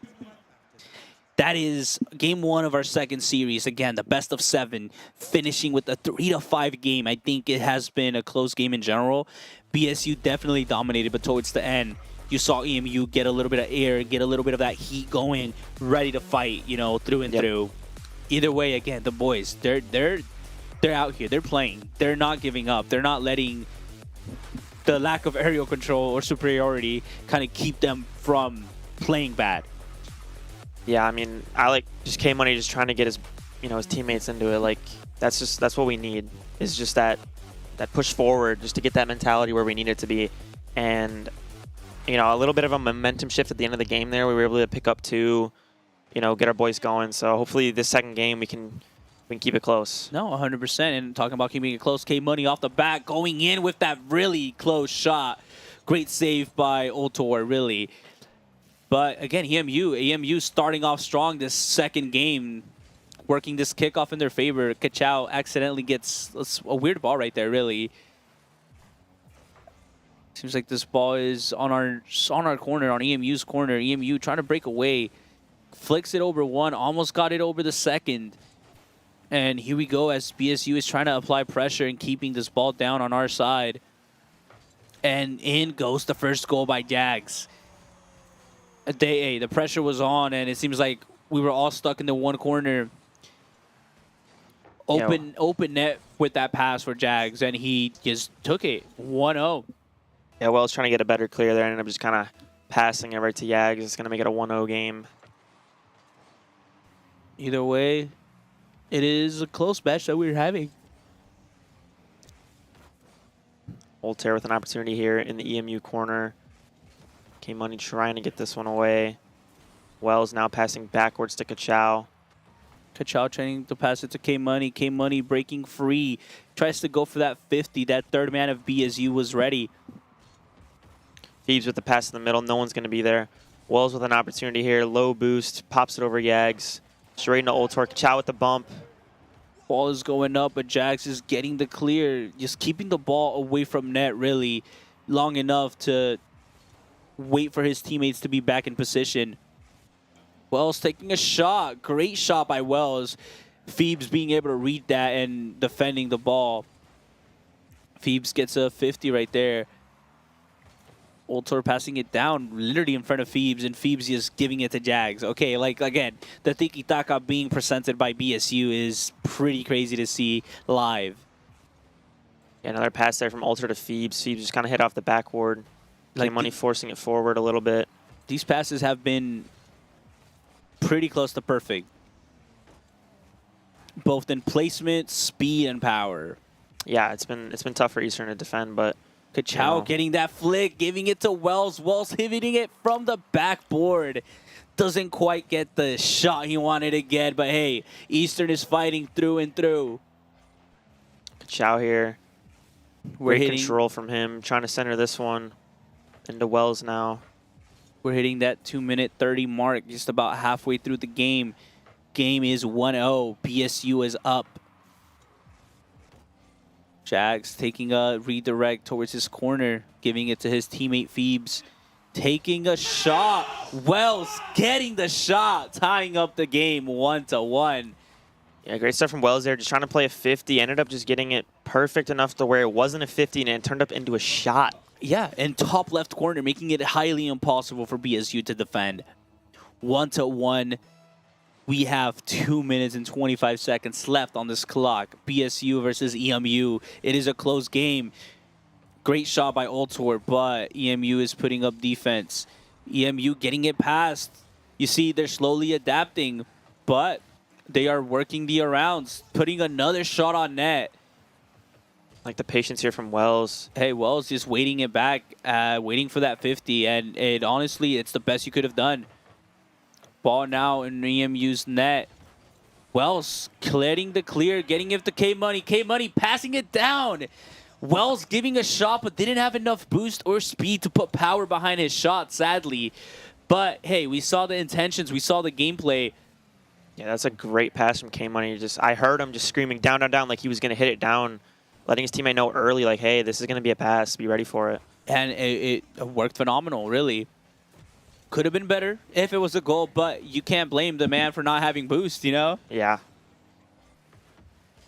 That is game 1 of our second series. Again, the best of 7, finishing with a 3-5 game. I think it has been a close game in general. BSU definitely dominated, but towards the end, you saw EMU get a little bit of air, get a little bit of that heat going, ready to fight, you know, through and through. Either way, again, the boys, they're out here. They're playing. They're not giving up. They're not letting the lack of aerial control or superiority kind of keep them from playing bad. Yeah, I mean, I like just K Money just trying to get his, his teammates into it. Like that's what we need, is just that push forward, just to get that mentality where we need it to be. And a little bit of a momentum shift at the end of the game there. We were able to pick up 2, get our boys going. So hopefully this second game we can keep it close. No, 100%. And talking about keeping it close, K Money off the bat going in with that really close shot. Great save by Ultor, really. But again, EMU starting off strong this second game, working this kickoff in their favor. Kachow accidentally gets a weird ball right there, really. Seems like this ball is on our corner, on EMU's corner. EMU trying to break away. Flicks it over one, almost got it over the second. And here we go as BSU is trying to apply pressure and keeping this ball down on our side. And in goes the first goal by Jags. The pressure was on, and it seems like we were all stuck in the one corner. Open net with that pass for Jags, and he just took it 1-0. Yeah, Wells trying to get a better clear there, and I'm just kind of passing it right to Jags. It's going to make it a 1-0 game. Either way, it is a close match that we're having. Voltaire with an opportunity here in the EMU corner. K-Money trying to get this one away. Wells now passing backwards to Kachow. Kachow trying to pass it to K-Money. K-Money breaking free. Tries to go for that 50. That third man of BSU was ready. Phoebes with the pass in the middle. No one's going to be there. Wells with an opportunity here. Low boost. Pops it over Yags. Straight into Ultor. Kachow with the bump. Ball is going up, but Jags is getting the clear. Just keeping the ball away from net really long enough to wait for his teammates to be back in position. Wells taking a shot. Great shot by Wells. Phoebes being able to read that and defending the ball. Phoebes gets a 50 right there. Ultor passing it down literally in front of Phoebes, and Phoebes just giving it to Jags. Okay, like, again, the tiki-taka being presented by BSU is pretty crazy to see live. Yeah, another pass there from Ultor to Phoebes. Phoebes just kind of hit off the backboard. Like Money forcing it forward a little bit. These passes have been pretty close to perfect, both in placement, speed, and power. Yeah, it's been tough for Eastern to defend, but Kachow getting that flick, giving it to Wells. Wells hitting it from the backboard. Doesn't quite get the shot he wanted to get, but hey, Eastern is fighting through and through. Kachow here. We're Great hitting control from him. Trying to center this one into Wells now. We're hitting that 2-minute 30 mark, just about halfway through the game. Game is 1-0. BSU is up. Jags taking a redirect towards his corner, giving it to his teammate Phoebes. Taking a shot. Wells getting the shot, tying up the game 1-1. Yeah, great stuff from Wells there. Just trying to play a 50. Ended up just getting it perfect enough to where it wasn't a 50 and it turned up into a shot. Yeah, and top left corner, making it highly impossible for BSU to defend. 1-1. We have 2 minutes and 25 seconds left on this clock. BSU versus EMU. It is a close game. Great shot by Ultor, but EMU is putting up defense. EMU getting it past. You see, they're slowly adapting, but they are working the arounds, putting another shot on net. Like the patience here from Wells. Hey, Wells just waiting it back, waiting for that 50, and honestly, it's the best you could have done. Ball now in EMU's net. Wells clearing the clear, getting it to K-Money. K-Money passing it down. Wells giving a shot, but didn't have enough boost or speed to put power behind his shot, sadly. But, hey, we saw the intentions. We saw the gameplay. Yeah, that's a great pass from K-Money. I heard him just screaming down, down, down, like he was going to hit it down, letting his teammate know early, like, hey, this is going to be a pass. Be ready for it. And it worked phenomenal, really. Could have been better if it was a goal, but you can't blame the man for not having boost, you know? Yeah.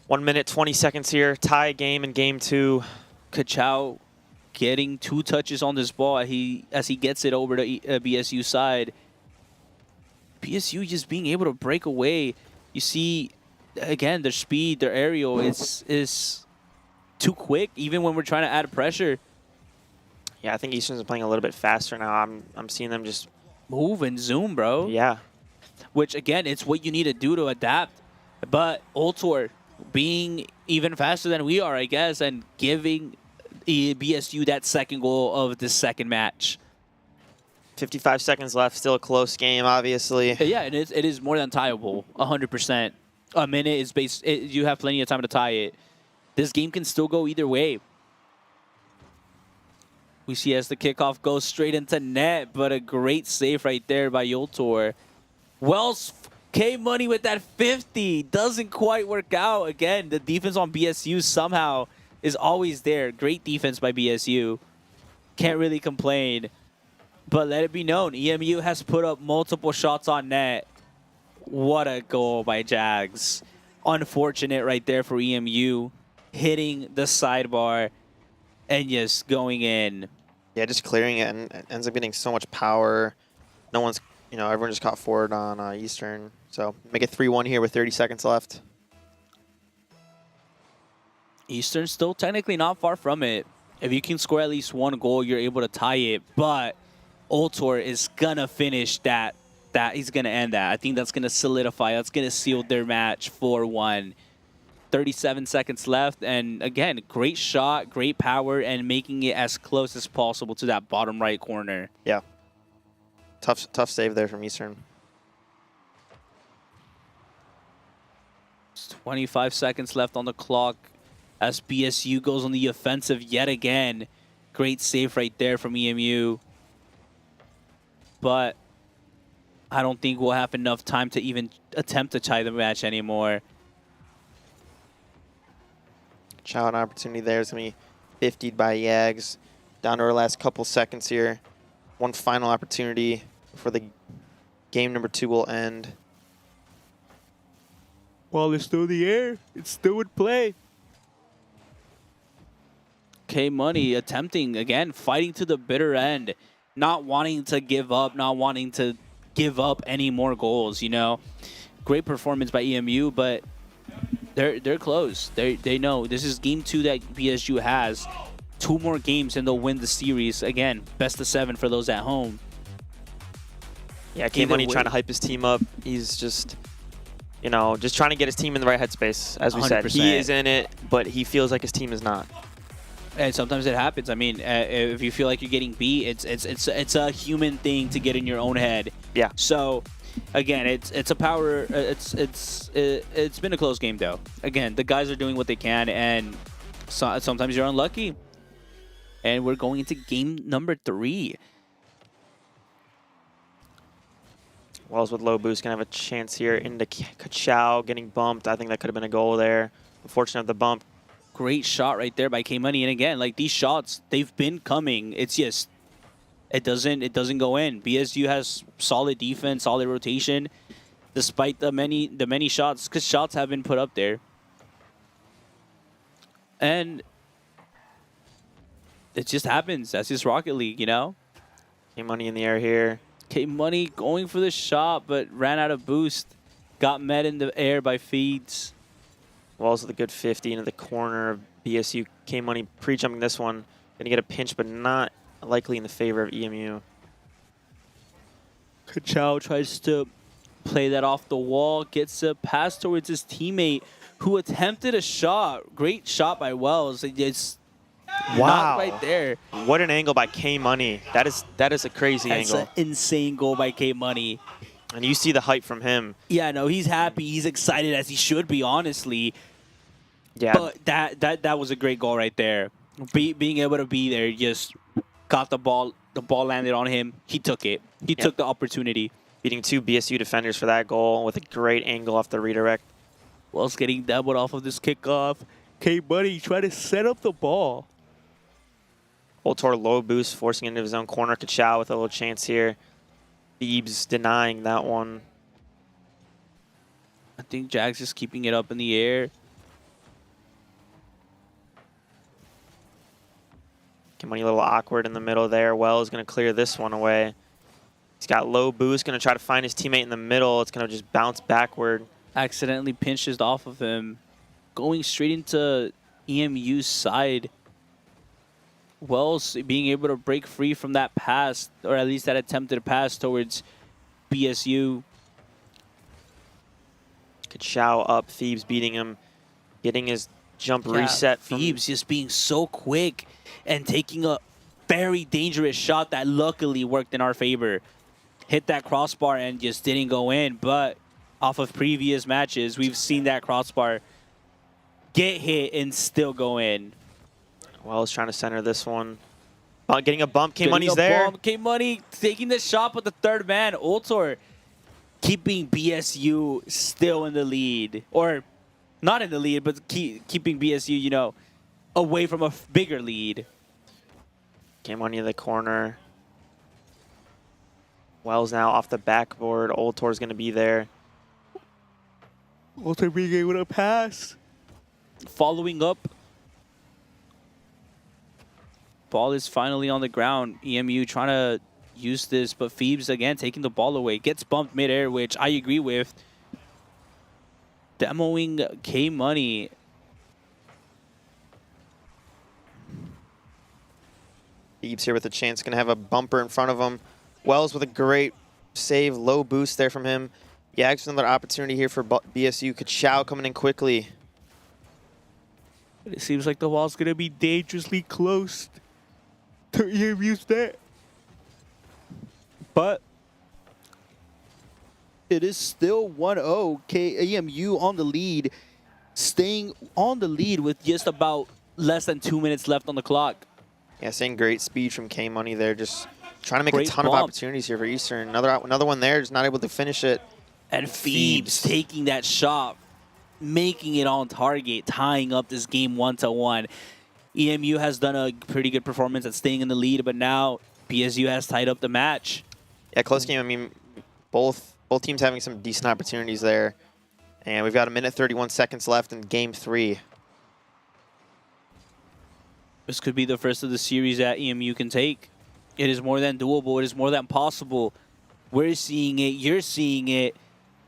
1 minute, 20 seconds here. Tie game in game 2. Kachow getting 2 touches on this ball as he gets it over to BSU side. BSU just being able to break away. You see, again, their speed, their aerial is too quick, even when we're trying to add pressure. Yeah, I think Eastern's playing a little bit faster now. I'm seeing them just move and zoom, bro. Yeah. Which, again, it's what you need to do to adapt. But Ultor being even faster than we are, I guess, and giving BSU that second goal of the second match. 55 seconds left. Still a close game, obviously. Yeah, it is more than tieable, 100%. A minute is you have plenty of time to tie it. This game can still go either way. We see as the kickoff goes straight into net, but a great save right there by Ultor. Wells K-Money with that 50. Doesn't quite work out. Again, the defense on BSU somehow is always there. Great defense by BSU. Can't really complain. But let it be known, EMU has put up multiple shots on net. What a goal by Jags. Unfortunate right there for EMU. Hitting the sidebar and just going in. Yeah, just clearing it, and it ends up getting so much power. No one's, everyone just caught forward on Eastern. So make it 3-1 here with 30 seconds left. Eastern still technically not far from it. If you can score at least one goal, you're able to tie it. But Ultor is going to finish that. He's going to end that. I think that's going to solidify. That's going to seal their match 4-1. 37 seconds left. And again, great shot, great power, and making it as close as possible to that bottom right corner. Yeah. Tough save there from Eastern. 25 seconds left on the clock as BSU goes on the offensive yet again. Great save right there from EMU. But I don't think we'll have enough time to even attempt to tie the match anymore. Shot opportunity there is going to be 50'd by Yags. Down to our last couple seconds here. One final opportunity before the game number 2 will end. While it's still in the air, it's still in play. K-Money attempting, again, fighting to the bitter end. Not wanting to give up, not wanting to give up any more goals, Great performance by EMU, but they're close. They know this is game 2 that BSU has. 2 more games and they'll win the series. Again, best of 7 for those at home. Yeah, K-Money trying to hype his team up. He's just, just trying to get his team in the right headspace. As we said, 100%. he is in it, but he feels like his team is not. And sometimes it happens. I mean, if you feel like you're getting beat, it's a human thing to get in your own head. Yeah. So, again, it's a power. It's been a close game though. Again, the guys are doing what they can, and sometimes you're unlucky. And we're going into game number 3. Wells with low boost gonna have a chance here into Kachao getting bumped. I think that could have been a goal there. Unfortunate of the bump. Great shot right there by K-Money. And again, like these shots, they've been coming. It's just it doesn't go in. BSU has solid defense, solid rotation, despite the many shots, because shots have been put up there. And it just happens. That's just Rocket League, K-Money in the air here. K-Money going for the shot, but ran out of boost. Got met in the air by Feeds. Wells with a good 50 into the corner of BSU. K-Money pre-jumping this one. Gonna get a pinch, but not likely in the favor of EMU. Kachao tries to play that off the wall. Gets a pass towards his teammate who attempted a shot. Great shot by Wells. It's not right there. What an angle by K-Money. That is a crazy That's angle. an insane goal by K-Money. And you see the hype from him. Yeah, no, he's happy. He's excited, as he should be, honestly. Yeah. But that was a great goal right there. Being able to be there, just got the ball. The ball landed on him. He took it. He took the opportunity. Beating 2 BSU defenders for that goal with a great angle off the redirect. Wells getting doubled off of this kickoff. K-Money trying to set up the ball. Ultor low boost, forcing into his own corner. Kachao with a little chance here. Thebes denying that one. I think Jags just keeping it up in the air. K-Money a little awkward in the middle there. Wells going to clear this one away. He's got low boost, going to try to find his teammate in the middle. It's going to just bounce backward. Accidentally pinches off of him. Going straight into EMU's side. Wells being able to break free from that pass, or at least that attempted pass towards BSU. Kachao up, Thebes beating him, getting his jump reset. Thebes just being so quick and taking a very dangerous shot that luckily worked in our favor. Hit that crossbar and just didn't go in, but off of previous matches, we've seen that crossbar get hit and still go in. Wells trying to center this one. Getting a bump. K-Money's there. K-Money taking the shot, but the third man, Ultor, keeping BSU still in the lead. Or not in the lead, but keeping BSU, away from a bigger lead. Came on in the corner. Wells now off the backboard. Old Tor's going to be there. Walter being able to pass. Following up. Ball is finally on the ground. EMU trying to use this, but Phoebes again taking the ball away. Gets bumped midair, which I agree with. Demoing K-Money. Phoebes here with a chance. Going to have a bumper in front of him. Wells with a great save. Low boost there from him. Yags with another opportunity here for BSU. Kachow coming in quickly. It seems like the wall's going to be dangerously close to EMU's net. But it is still 1-0. EMU on the lead. Staying on the lead with just about less than 2 minutes left on the clock. Yeah, seeing great speed from K-Money there. Just trying to make Great a ton bump. of opportunities here for Eastern. Another one there, just not able to finish it. And Phoebes taking that shot, making it on target, tying up this game 1-1. EMU has done a pretty good performance at staying in the lead, but now BSU has tied up the match. Yeah, close game. I mean, both teams having some decent opportunities there. And we've got 1:31 seconds left in game 3. This could be the first of the series that EMU can take. It is more than doable. It is more than possible. We're seeing it. You're seeing it.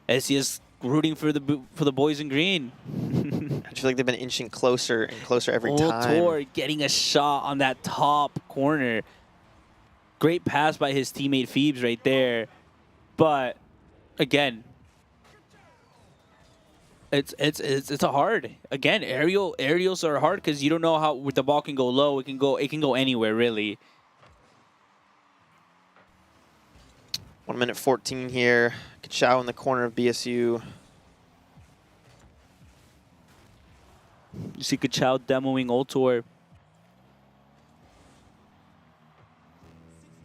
It's just rooting for the boys in green. I feel like they've been inching closer and closer every time. Tor getting a shot on that top corner. Great pass by his teammate Phoebes right there. But again, it's a hard. Again, aerials are hard because you don't know how the ball can go low. It can go anywhere really. 1:14 here. Kachow in the corner of BSU. You see Kachow demoing Ultor.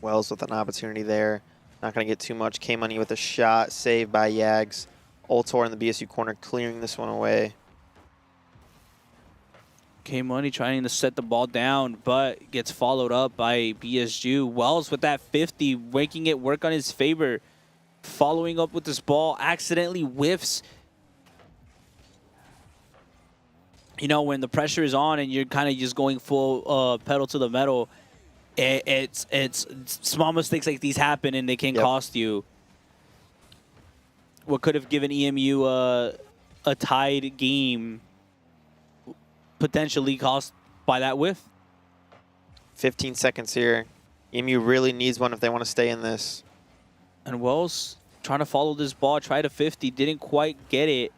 Wells with an opportunity there. Not going to get too much. K-Money with a shot. Saved by Yags. Ultor in the BSU corner clearing this one away. K-Money trying to set the ball down, but gets followed up by BSU. Wells with that 50, making it work on his favor. Following up with this ball, accidentally whiffs. You know, when the pressure is on and you're kind of just going full pedal to the metal, it's small mistakes like these happen and they can cost you. What could have given EMU a tied game potentially cost by that whiff. 15 seconds here. EMU really needs one if they want to stay in this. And Wells trying to follow this ball, try to 50, didn't quite get it.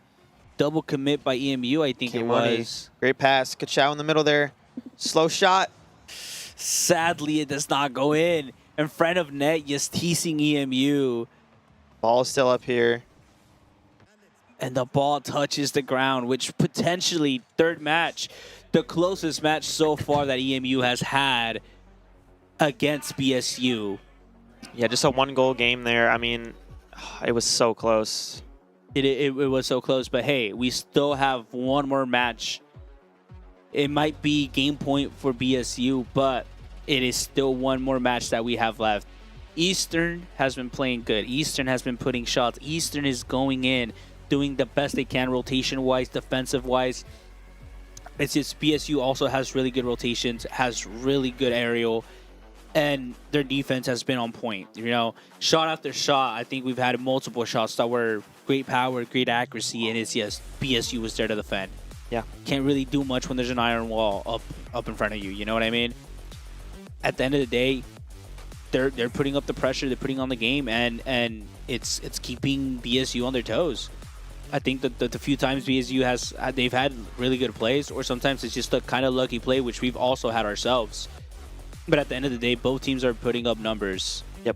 Double commit by EMU, I think K-Money. it was. Great pass. Kachow in the middle there. Slow shot. Sadly, it does not go in front of net, just teasing EMU. Ball is still up here. And the ball touches the ground, which potentially, third match, the closest match so far that EMU has had against BSU. Yeah, just a one-goal game there. I mean, it was so close. It was so close, but hey, we still have one more match. It might be game point for BSU, but it is still one more match that we have left. Eastern has been playing good. Eastern has been putting shots. Eastern is going in, doing the best they can rotation-wise, defensive-wise. It's just BSU also has really good rotations, has really good aerial, and their defense has been on point. You know, shot after shot, I think we've had multiple shots that were great power, great accuracy, and it's just BSU was there to defend. Yeah. Can't really do much when there's an iron wall up in front of you, you know what I mean? At the end of the day, they're putting up the pressure, they're putting on the game, and it's keeping BSU on their toes. I think that the few times BSU they've had really good plays, or sometimes it's just a kind of lucky play, which we've also had ourselves. But at the end of the day, both teams are putting up numbers. Yep.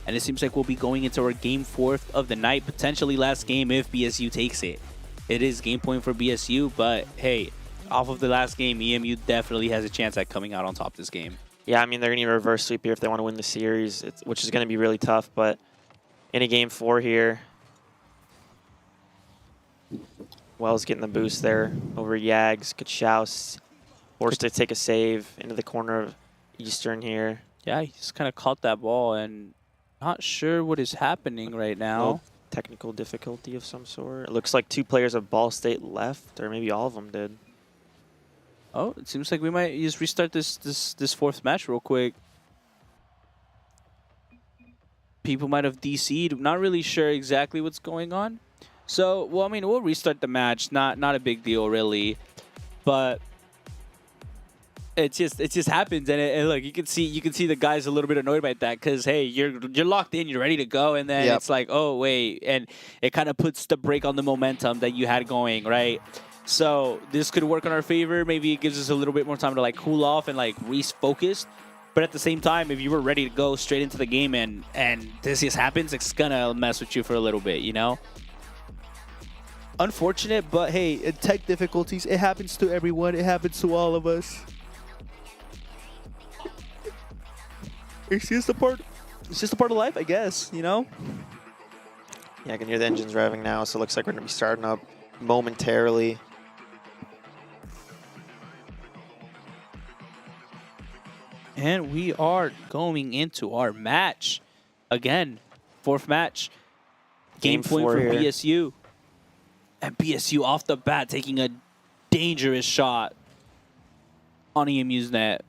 And it seems like we'll be going into our game 4th of the night, potentially last game if BSU takes it. It is game point for BSU, but hey, off of the last game, EMU definitely has a chance at coming out on top this game. Yeah, I mean, they're going to need a reverse sweep here if they want to win the series, which is going to be really tough. But in a game 4 here, Wells getting the boost there over Yags. Kachow forced to take a save into the corner of Eastern here. Yeah, he just kind of caught that ball and not sure what is happening right now. Little technical difficulty of some sort. It looks like 2 players of Ball State left, or maybe all of them did. Oh, it seems like we might just restart this fourth match real quick. People might have DC'd. Not really sure exactly what's going on. So, well, I mean, we'll restart the match. Not a big deal, really. But it just happens, and look, you can see the guys a little bit annoyed by that because hey, you're locked in, you're ready to go, and then it's like, oh wait, and it kind of puts the brake on the momentum that you had going, right? So this could work in our favor. Maybe it gives us a little bit more time to like cool off and like refocus. But at the same time, if you were ready to go straight into the game and this just happens, it's gonna mess with you for a little bit, you know? Unfortunate, but hey, tech difficulties, it happens to everyone. It happens to all of us. It's just a part of life, I guess, you know? Yeah, I can hear the engines revving now, so it looks like we're going to be starting up momentarily. And we are going into our match. Again, fourth match. Game point for here. BSU. And BSU off the bat taking a dangerous shot on EMU's net.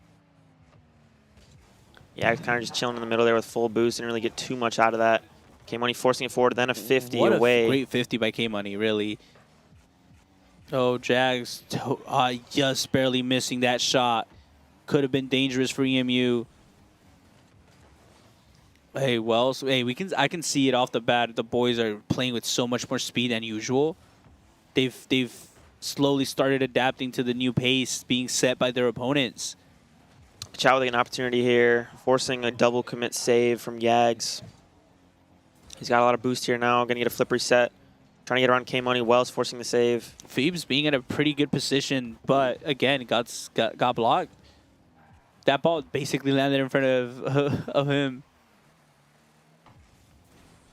Yeah, kind of just chilling in the middle there with full boost. Didn't really get too much out of that. K-Money forcing it forward, then a 50 what away. A great 50 by K-Money, really. Oh, Jags just barely missing that shot. Could have been dangerous for EMU. Hey, Wells. Hey, I can see it off the bat. The boys are playing with so much more speed than usual. They've slowly started adapting to the new pace being set by their opponents. Chow with an opportunity here, forcing a double commit save from Yags. He's got a lot of boost here now, going to get a flip reset. Trying to get around K-Money. Wells forcing the save. Phoebes being in a pretty good position, but again, got blocked. That ball basically landed in front of him.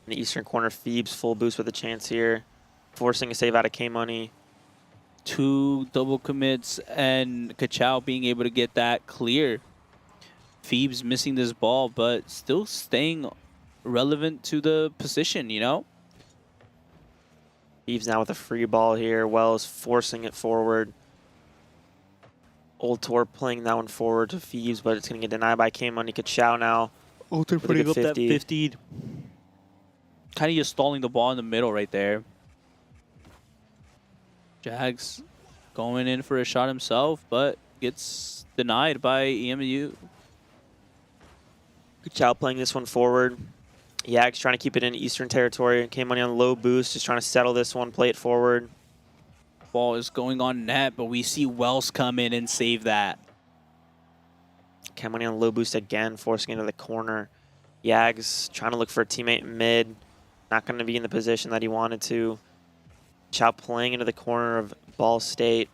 In the eastern corner, Phoebes full boost with a chance here. Forcing a save out of K-Money. 2 double commits and Kachow being able to get that clear. Phoebes missing this ball, but still staying relevant to the position, you know? Phoebes now with a free ball here. Wells forcing it forward. Old Tor playing that one forward to Phoebes, but it's going to get denied by K-Money. Kachow now. Oh, they're putting up that 50. Kind of just stalling the ball in the middle right there. Jags going in for a shot himself, but gets denied by EMU. Kachow playing this one forward. Yags trying to keep it in Eastern territory. K-Money on low boost, just trying to settle this one, play it forward. Ball is going on net, but we see Wells come in and save that. K-Money on low boost again, forcing into the corner. Yags trying to look for a teammate in mid. Not going to be in the position that he wanted to. Chow playing into the corner of Ball State.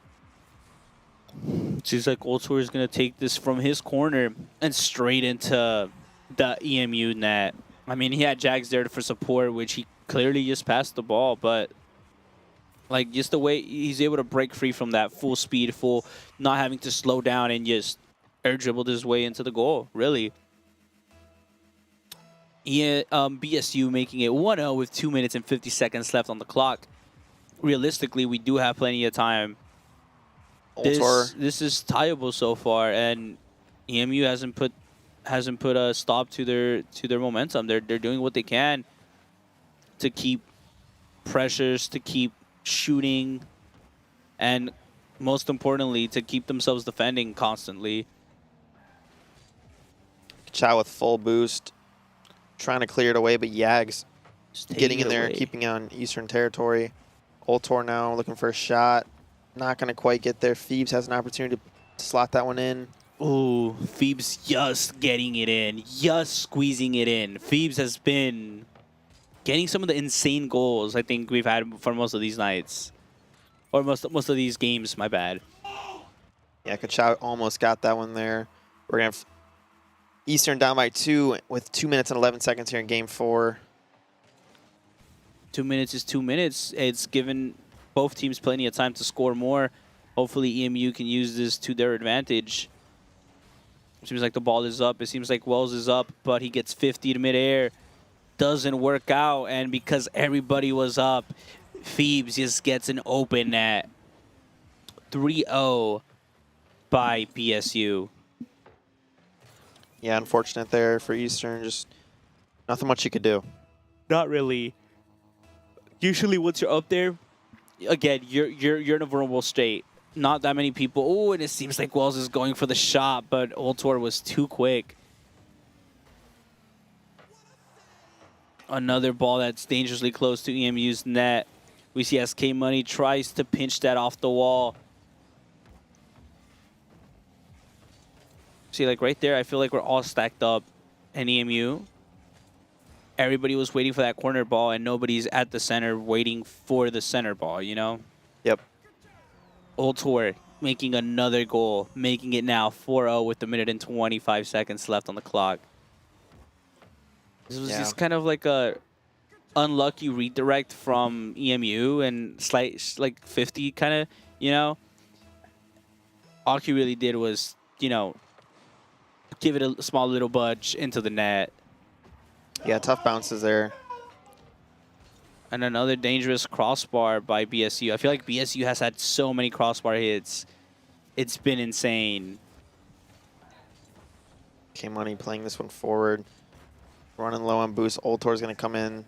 Seems like Ultor is going to take this from his corner and straight into the EMU net. I mean, he had Jags there for support, which he clearly just passed the ball, but like just the way he's able to break free from that full speed, not having to slow down and just air dribbled his way into the goal, really. BSU making it 1-0 with 2 minutes and 50 seconds left on the clock. Realistically, we do have plenty of time. This is tieable so far, and EMU hasn't put a stop to their momentum. They're doing what they can to keep pressures, to keep shooting, and most importantly, to keep themselves defending constantly. Chow with full boost, trying to clear it away, but Yags getting in there away. and keeping it on Eastern territory. Ultor now looking for a shot. Not going to quite get there. Phoebes has an opportunity to slot that one in. Ooh, Phoebes just getting it in, just squeezing it in. Phoebes has been getting some of the insane goals I think we've had for most of these nights. Or most of these games, my bad. Yeah, Kachow almost got that one there. We're going to have Eastern down by 2 with 2 minutes and 11 seconds here in Game 4. 2 minutes is 2 minutes. It's given both teams plenty of time to score more. Hopefully EMU can use this to their advantage. Seems like the ball is up. It seems like Wells is up, but he gets 50 to midair. Doesn't work out, and because everybody was up, Phoebes just gets an open net. 3-0 by BSU. Yeah, unfortunate there for Eastern. Just nothing much you could do. Not really. Usually once you're up there, again, you're in a vulnerable state. Not that many people. Oh, and it seems like Wells is going for the shot, but Ultor was too quick. Another ball that's dangerously close to EMU's net. We see SK Money tries to pinch that off the wall. See, like right there, I feel like we're all stacked up in EMU. Everybody was waiting for that corner ball, and nobody's at the center waiting for the center ball, you know? Yep. Ultor making another goal, making it now 4-0 with a minute and 25 seconds left on the clock. This was just kind of like a unlucky redirect from EMU and slight, like 50 kind of, you know? All he really did was, you know, give it a small little budge into the net. Yeah, tough bounces there. And another dangerous crossbar by BSU. I feel like BSU has had so many crossbar hits. It's been insane. K-Money playing this one forward. Running low on boost. Ultor's going to come in.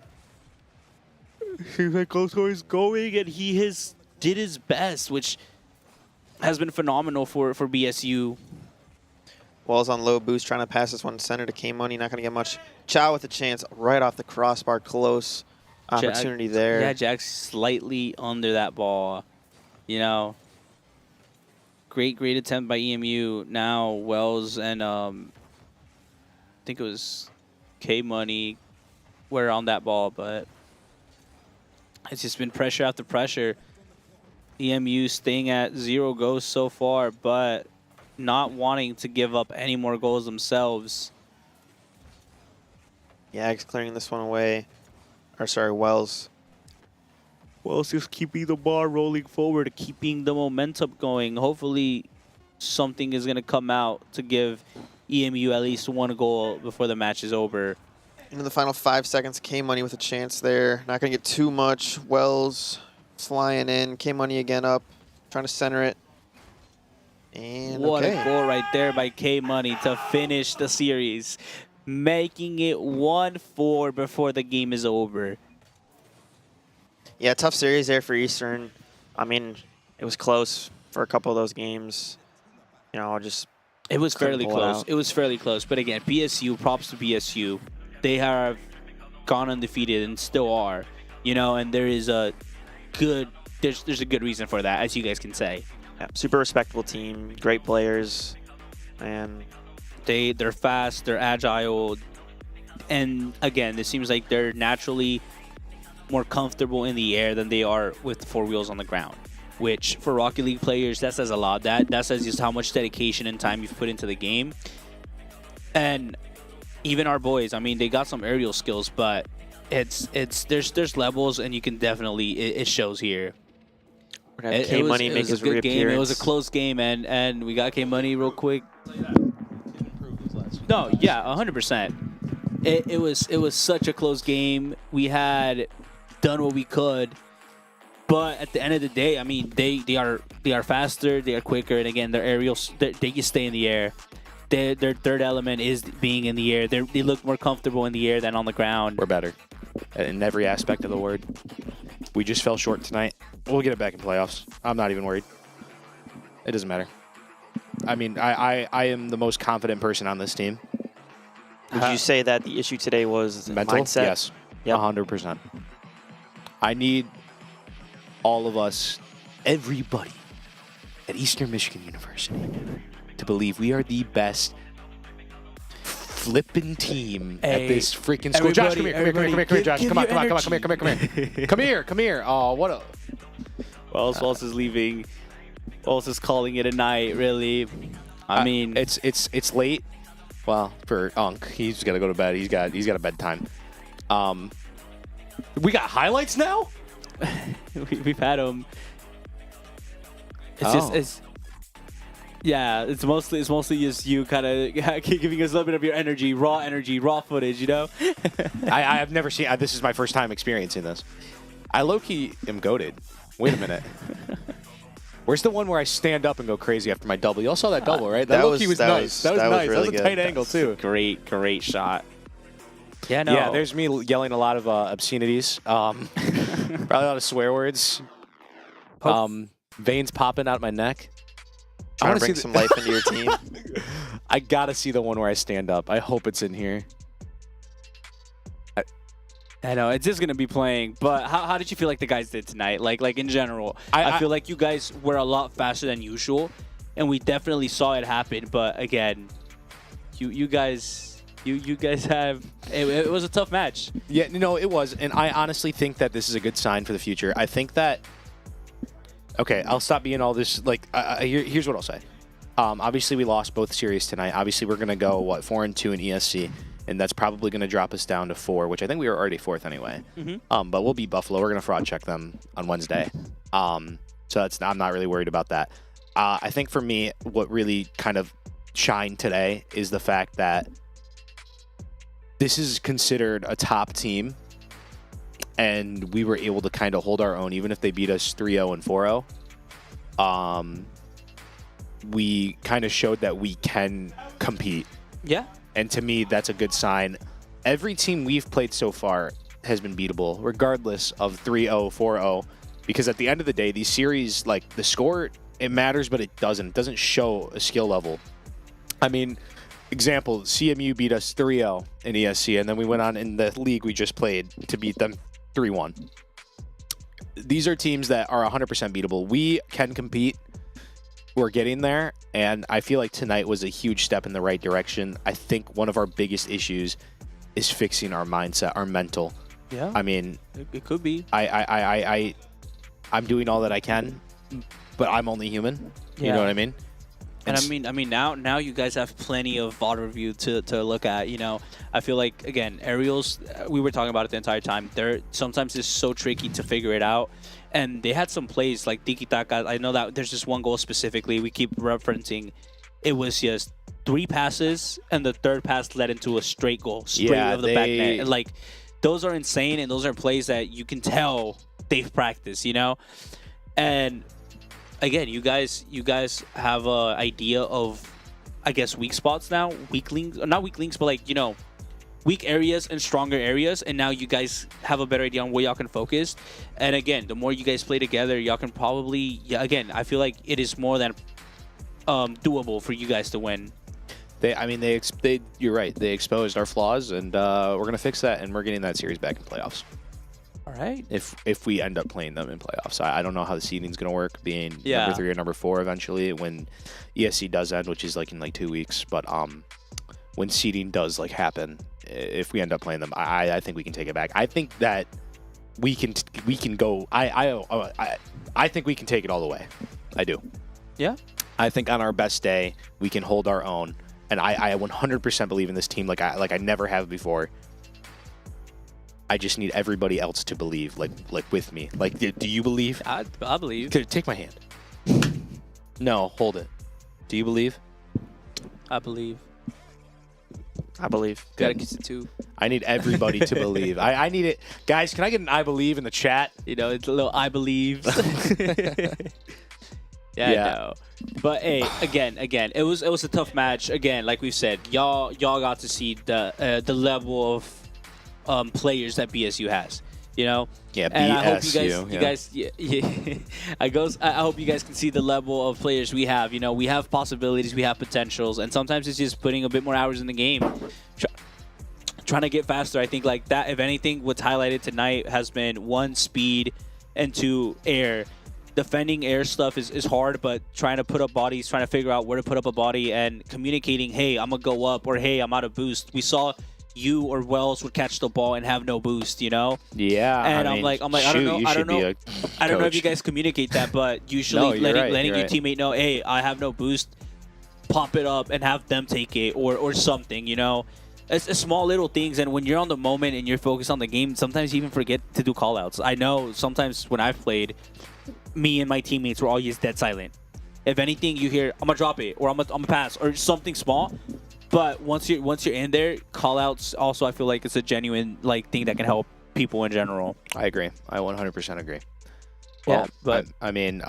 Seems like Ultor is going, and he did his best, which has been phenomenal for BSU. Wells on low boost, trying to pass this one center to K-Money. Not going to get much. Chow with a chance right off the crossbar. Close opportunity there. Yeah, Jack's slightly under that ball. You know, great attempt by EMU. Now Wells and I think it was K-Money were on that ball, but it's just been pressure after pressure. EMU staying at 0 goals so far, but not wanting to give up any more goals themselves. Yags clearing this one away. Or sorry, Wells. Wells just keeping the ball rolling forward, keeping the momentum going. Hopefully something is going to come out to give EMU at least one goal before the match is over. Into the final 5 seconds, K-Money with a chance there. Not going to get too much. Wells flying in. K-Money again up, trying to center it. And what okay. a goal right there by K-Money to finish the series, making it 1-4 before the game is over. Yeah, tough series there for Eastern. I mean, it was close for a couple of those games. You know, just it was couldn't fairly pull it close. out. It was fairly close. But again, BSU, props to BSU. They have gone undefeated and still are, you know, and there is a good there's a good reason for that, as you guys can say. Yeah, super respectable team, great players, and they're fast, they're agile, and again, it seems like they're naturally more comfortable in the air than they are with 4 wheels on the ground, which for Rocket League players, that says a lot. That says just how much dedication and time you've put into the game. And even our boys, I mean, they got some aerial skills, but there's levels, and you can definitely, it shows here. we're gonna have K-Money make his good reappearance. game. It was a close game, and we got K-Money real quick. No, yeah, 100%. It was such a close game. We had done what we could, but at the end of the day, I mean, they are faster, they are quicker, and again, their aerials, they can stay in the air. Their third element is being in the air. They look more comfortable in the air than on the ground. We're better in every aspect of the word. We just fell short tonight. We'll get it back in playoffs. I'm not even worried. It doesn't matter. I mean, I am the most confident person on this team. Would you say that the issue today was Mental? mindset? Yes. Yep. 100%. I need all of us, everybody at Eastern Michigan University, to believe we are the best flipping team at this freaking school. Josh, come here, Josh. Come on. Come here. Oh, what a... Wells is leaving. Wells is calling it a night, really. I mean... It's late. Well, for Unk, he's got to go to bed. He's got a bedtime. We got highlights now? We've had them. It's Yeah, it's mostly just you kind of giving us a little bit of your energy, raw footage, you know? I have never seen. This is my first time experiencing this. I low-key am goated. Wait a minute. Where's the one where I stand up and go crazy after my double? You all saw that double, right? That low-key was nice. That was nice. Really that was a tight angle, too. Great shot. Yeah, no. Yeah, there's me yelling a lot of obscenities. Probably a lot of swear words. Veins popping out my neck. Trying to bring some life into your team. I gotta see the one where I stand up. I hope it's in here. I know it's just gonna be playing, but how did you feel like the guys did tonight? Like in general, I feel like you guys were a lot faster than usual, and we definitely saw it happen. But again, you guys have it was a tough match. Yeah, no, it was, and I honestly think that this is a good sign for the future. I think that. Okay, I'll stop being all this. Like, here's what I'll say. Obviously, we lost both series tonight. Obviously, we're gonna go 4-2 in ESC. And that's probably going to drop us down to 4, which I think we were already 4th anyway. Mm-hmm. But we'll beat Buffalo. We're going to fraud check them on Wednesday. So I'm not really worried about that. I think for me, what really kind of shined today is the fact that this is considered a top team, and we were able to kind of hold our own, even if they beat us 3-0 and 4-0. We kind of showed that we can compete. Yeah. And to me, that's a good sign. Every team we've played so far has been beatable, regardless of 3-0, 4-0. Because at the end of the day, these series, like the score, it matters, but it doesn't. It doesn't show a skill level. I mean, example, CMU beat us 3-0 in ESC, and then we went on in the league we just played to beat them 3-1. These are teams that are 100% beatable. We can compete. We're getting there, and I feel like tonight was a huge step in the right direction. I think one of our biggest issues is fixing our mindset, our mental. Yeah. I mean, it could be. I'm doing all that I can, but I'm only human. You know what I mean? And I mean now you guys have plenty of VOD review to look at. You know, I feel like again aerials. We were talking about it the entire time. Sometimes it's so tricky to figure it out. And they had some plays like Tiki Taka. I know that there's just one goal specifically we keep referencing. It was just 3 passes, and the 3rd pass led into a straight goal, straight of the back net. And, like, those are insane, and those are plays that you can tell they've practiced, you know? And, again, you guys have an idea of, I guess, weak spots now. Weak links, not weak links, but, like, you know, weak areas and stronger areas, and now you guys have a better idea on where y'all can focus. And again, the more you guys play together, y'all can probably, again, I feel like it is more than doable for you guys to win. You're right. They exposed our flaws, and we're gonna fix that, and we're getting that series back in playoffs. All right. If we end up playing them in playoffs, I don't know how the seeding's gonna work, being number 3 or number 4 eventually when ESC does end, which is like in like 2 weeks. But when seeding does like happen, if we end up playing them, I think we can take it back. I think that we can go. I think we can take it all the way. I do. Yeah. I think on our best day we can hold our own, and I 100% believe in this team like I never have before. I just need everybody else to believe, like with me. Like, do you believe? I believe. Take my hand. No, hold it. Do you believe? I believe. I believe. Gotta kiss it too. I need everybody to believe. I need it. Guys, can I get an I believe in the chat? You know, it's a little I believe. Yeah, I know. But hey, again, it was a tough match. Again, like we said, y'all got to see the level of players that BSU has. You know. Yeah, and BSU. I hope you guys, I hope you guys can see the level of players we have. You know, we have possibilities, we have potentials, and sometimes it's just putting a bit more hours in the game, trying to get faster. I think like that. If anything, what's highlighted tonight has been 1, speed, and 2, air. Defending air stuff is hard, but trying to put up bodies, trying to figure out where to put up a body, and communicating, hey, I'm gonna go up, or hey, I'm out of boost. We saw you or Wells would catch the ball and have no boost, you know? Yeah. And I'm like, I don't know if you guys communicate that, but usually letting your teammate know, hey, I have no boost, pop it up and have them take it or something, you know? It's small little things, and when you're on the moment and you're focused on the game, sometimes you even forget to do call-outs. I know sometimes when I've played, me and my teammates were all just dead silent. If anything, you hear, I'm gonna drop it, or I'm gonna pass, or something small. But once you're in there, call outs also I feel like it's a genuine like thing that can help people in general. I agree. I 100% agree. Well, Yeah, but I mean,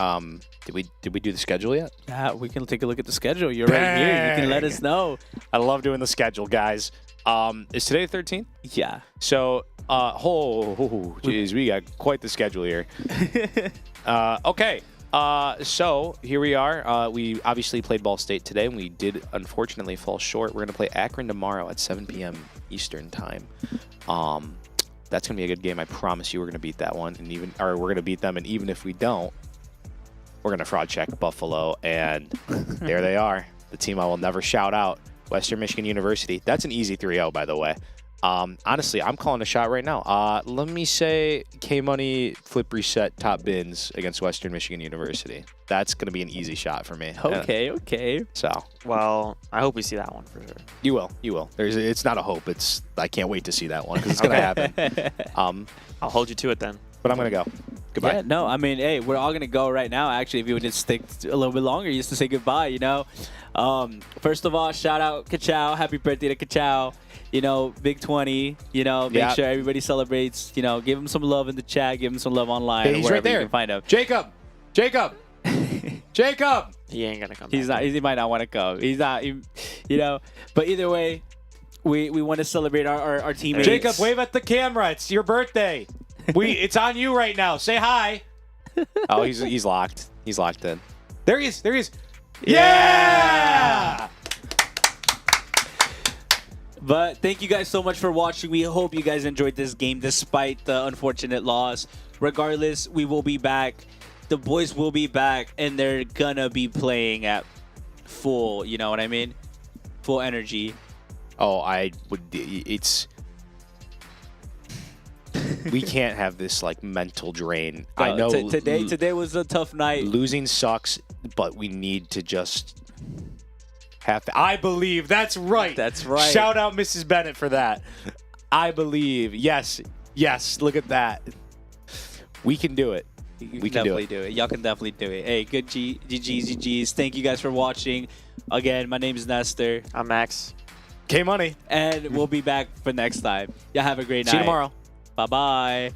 did we do the schedule yet? yeah, we can take a look at the schedule. You're right here. You can let us know. I love doing the schedule, guys. Is today the 13th? Yeah. So, geez, we got quite the schedule here. Okay. So here we are. We obviously played Ball State today, and we did unfortunately fall short. We're gonna play Akron tomorrow at 7 p.m. Eastern time. That's gonna be a good game. I promise you, we're gonna beat that one, and we're gonna beat them. And even if we don't, we're gonna fraud check Buffalo, and there they are, the team I will never shout out, Western Michigan University. That's an easy 3-0, by the way. Honestly, I'm calling a shot right now. Let me say K-Money flip reset top bins against Western Michigan University. That's going to be an easy shot for me. Okay, okay. So, Well, I hope we see that one for sure. you will. It's not a hope. I can't wait to see that one because it's going to happen. I'll hold you to it then. But I'm going to go. Goodbye. Yeah, no, I mean, hey, we're all going to go right now. Actually, if you would just stick a little bit longer, just to say goodbye, you know. First of all, shout out Kachow. Happy birthday to Kachow. You know, Big 20, you know, make sure everybody celebrates, you know, give him some love in the chat, give him some love online. Hey, he's right there. You can find him. Jacob! Jacob! He ain't gonna come. He's back. not. He might not want to come. He's not. You know. But either way, we want to celebrate our teammates. Jacob, wave at the camera. It's your birthday. It's on you right now. Say hi. Oh, he's locked. He's locked in. There he is. Yeah! But thank you guys so much for watching. We hope you guys enjoyed this game despite the unfortunate loss. Regardless, we will be back. The boys will be back, and they're gonna be playing at full, you know what I mean? Full energy. Oh, we can't have this like mental drain. I know today was a tough night. Losing sucks, but we need to just I believe. That's right. That's right. Shout out Mrs. Bennett for that. I believe. Yes. Look at that. We can do it. We can definitely do it. Y'all can definitely do it. Hey, good GGs. Thank you guys for watching. Again, my name is Nestor. I'm Max. K-Money. And we'll be back for next time. Y'all have a great night. See you tomorrow. Bye-bye.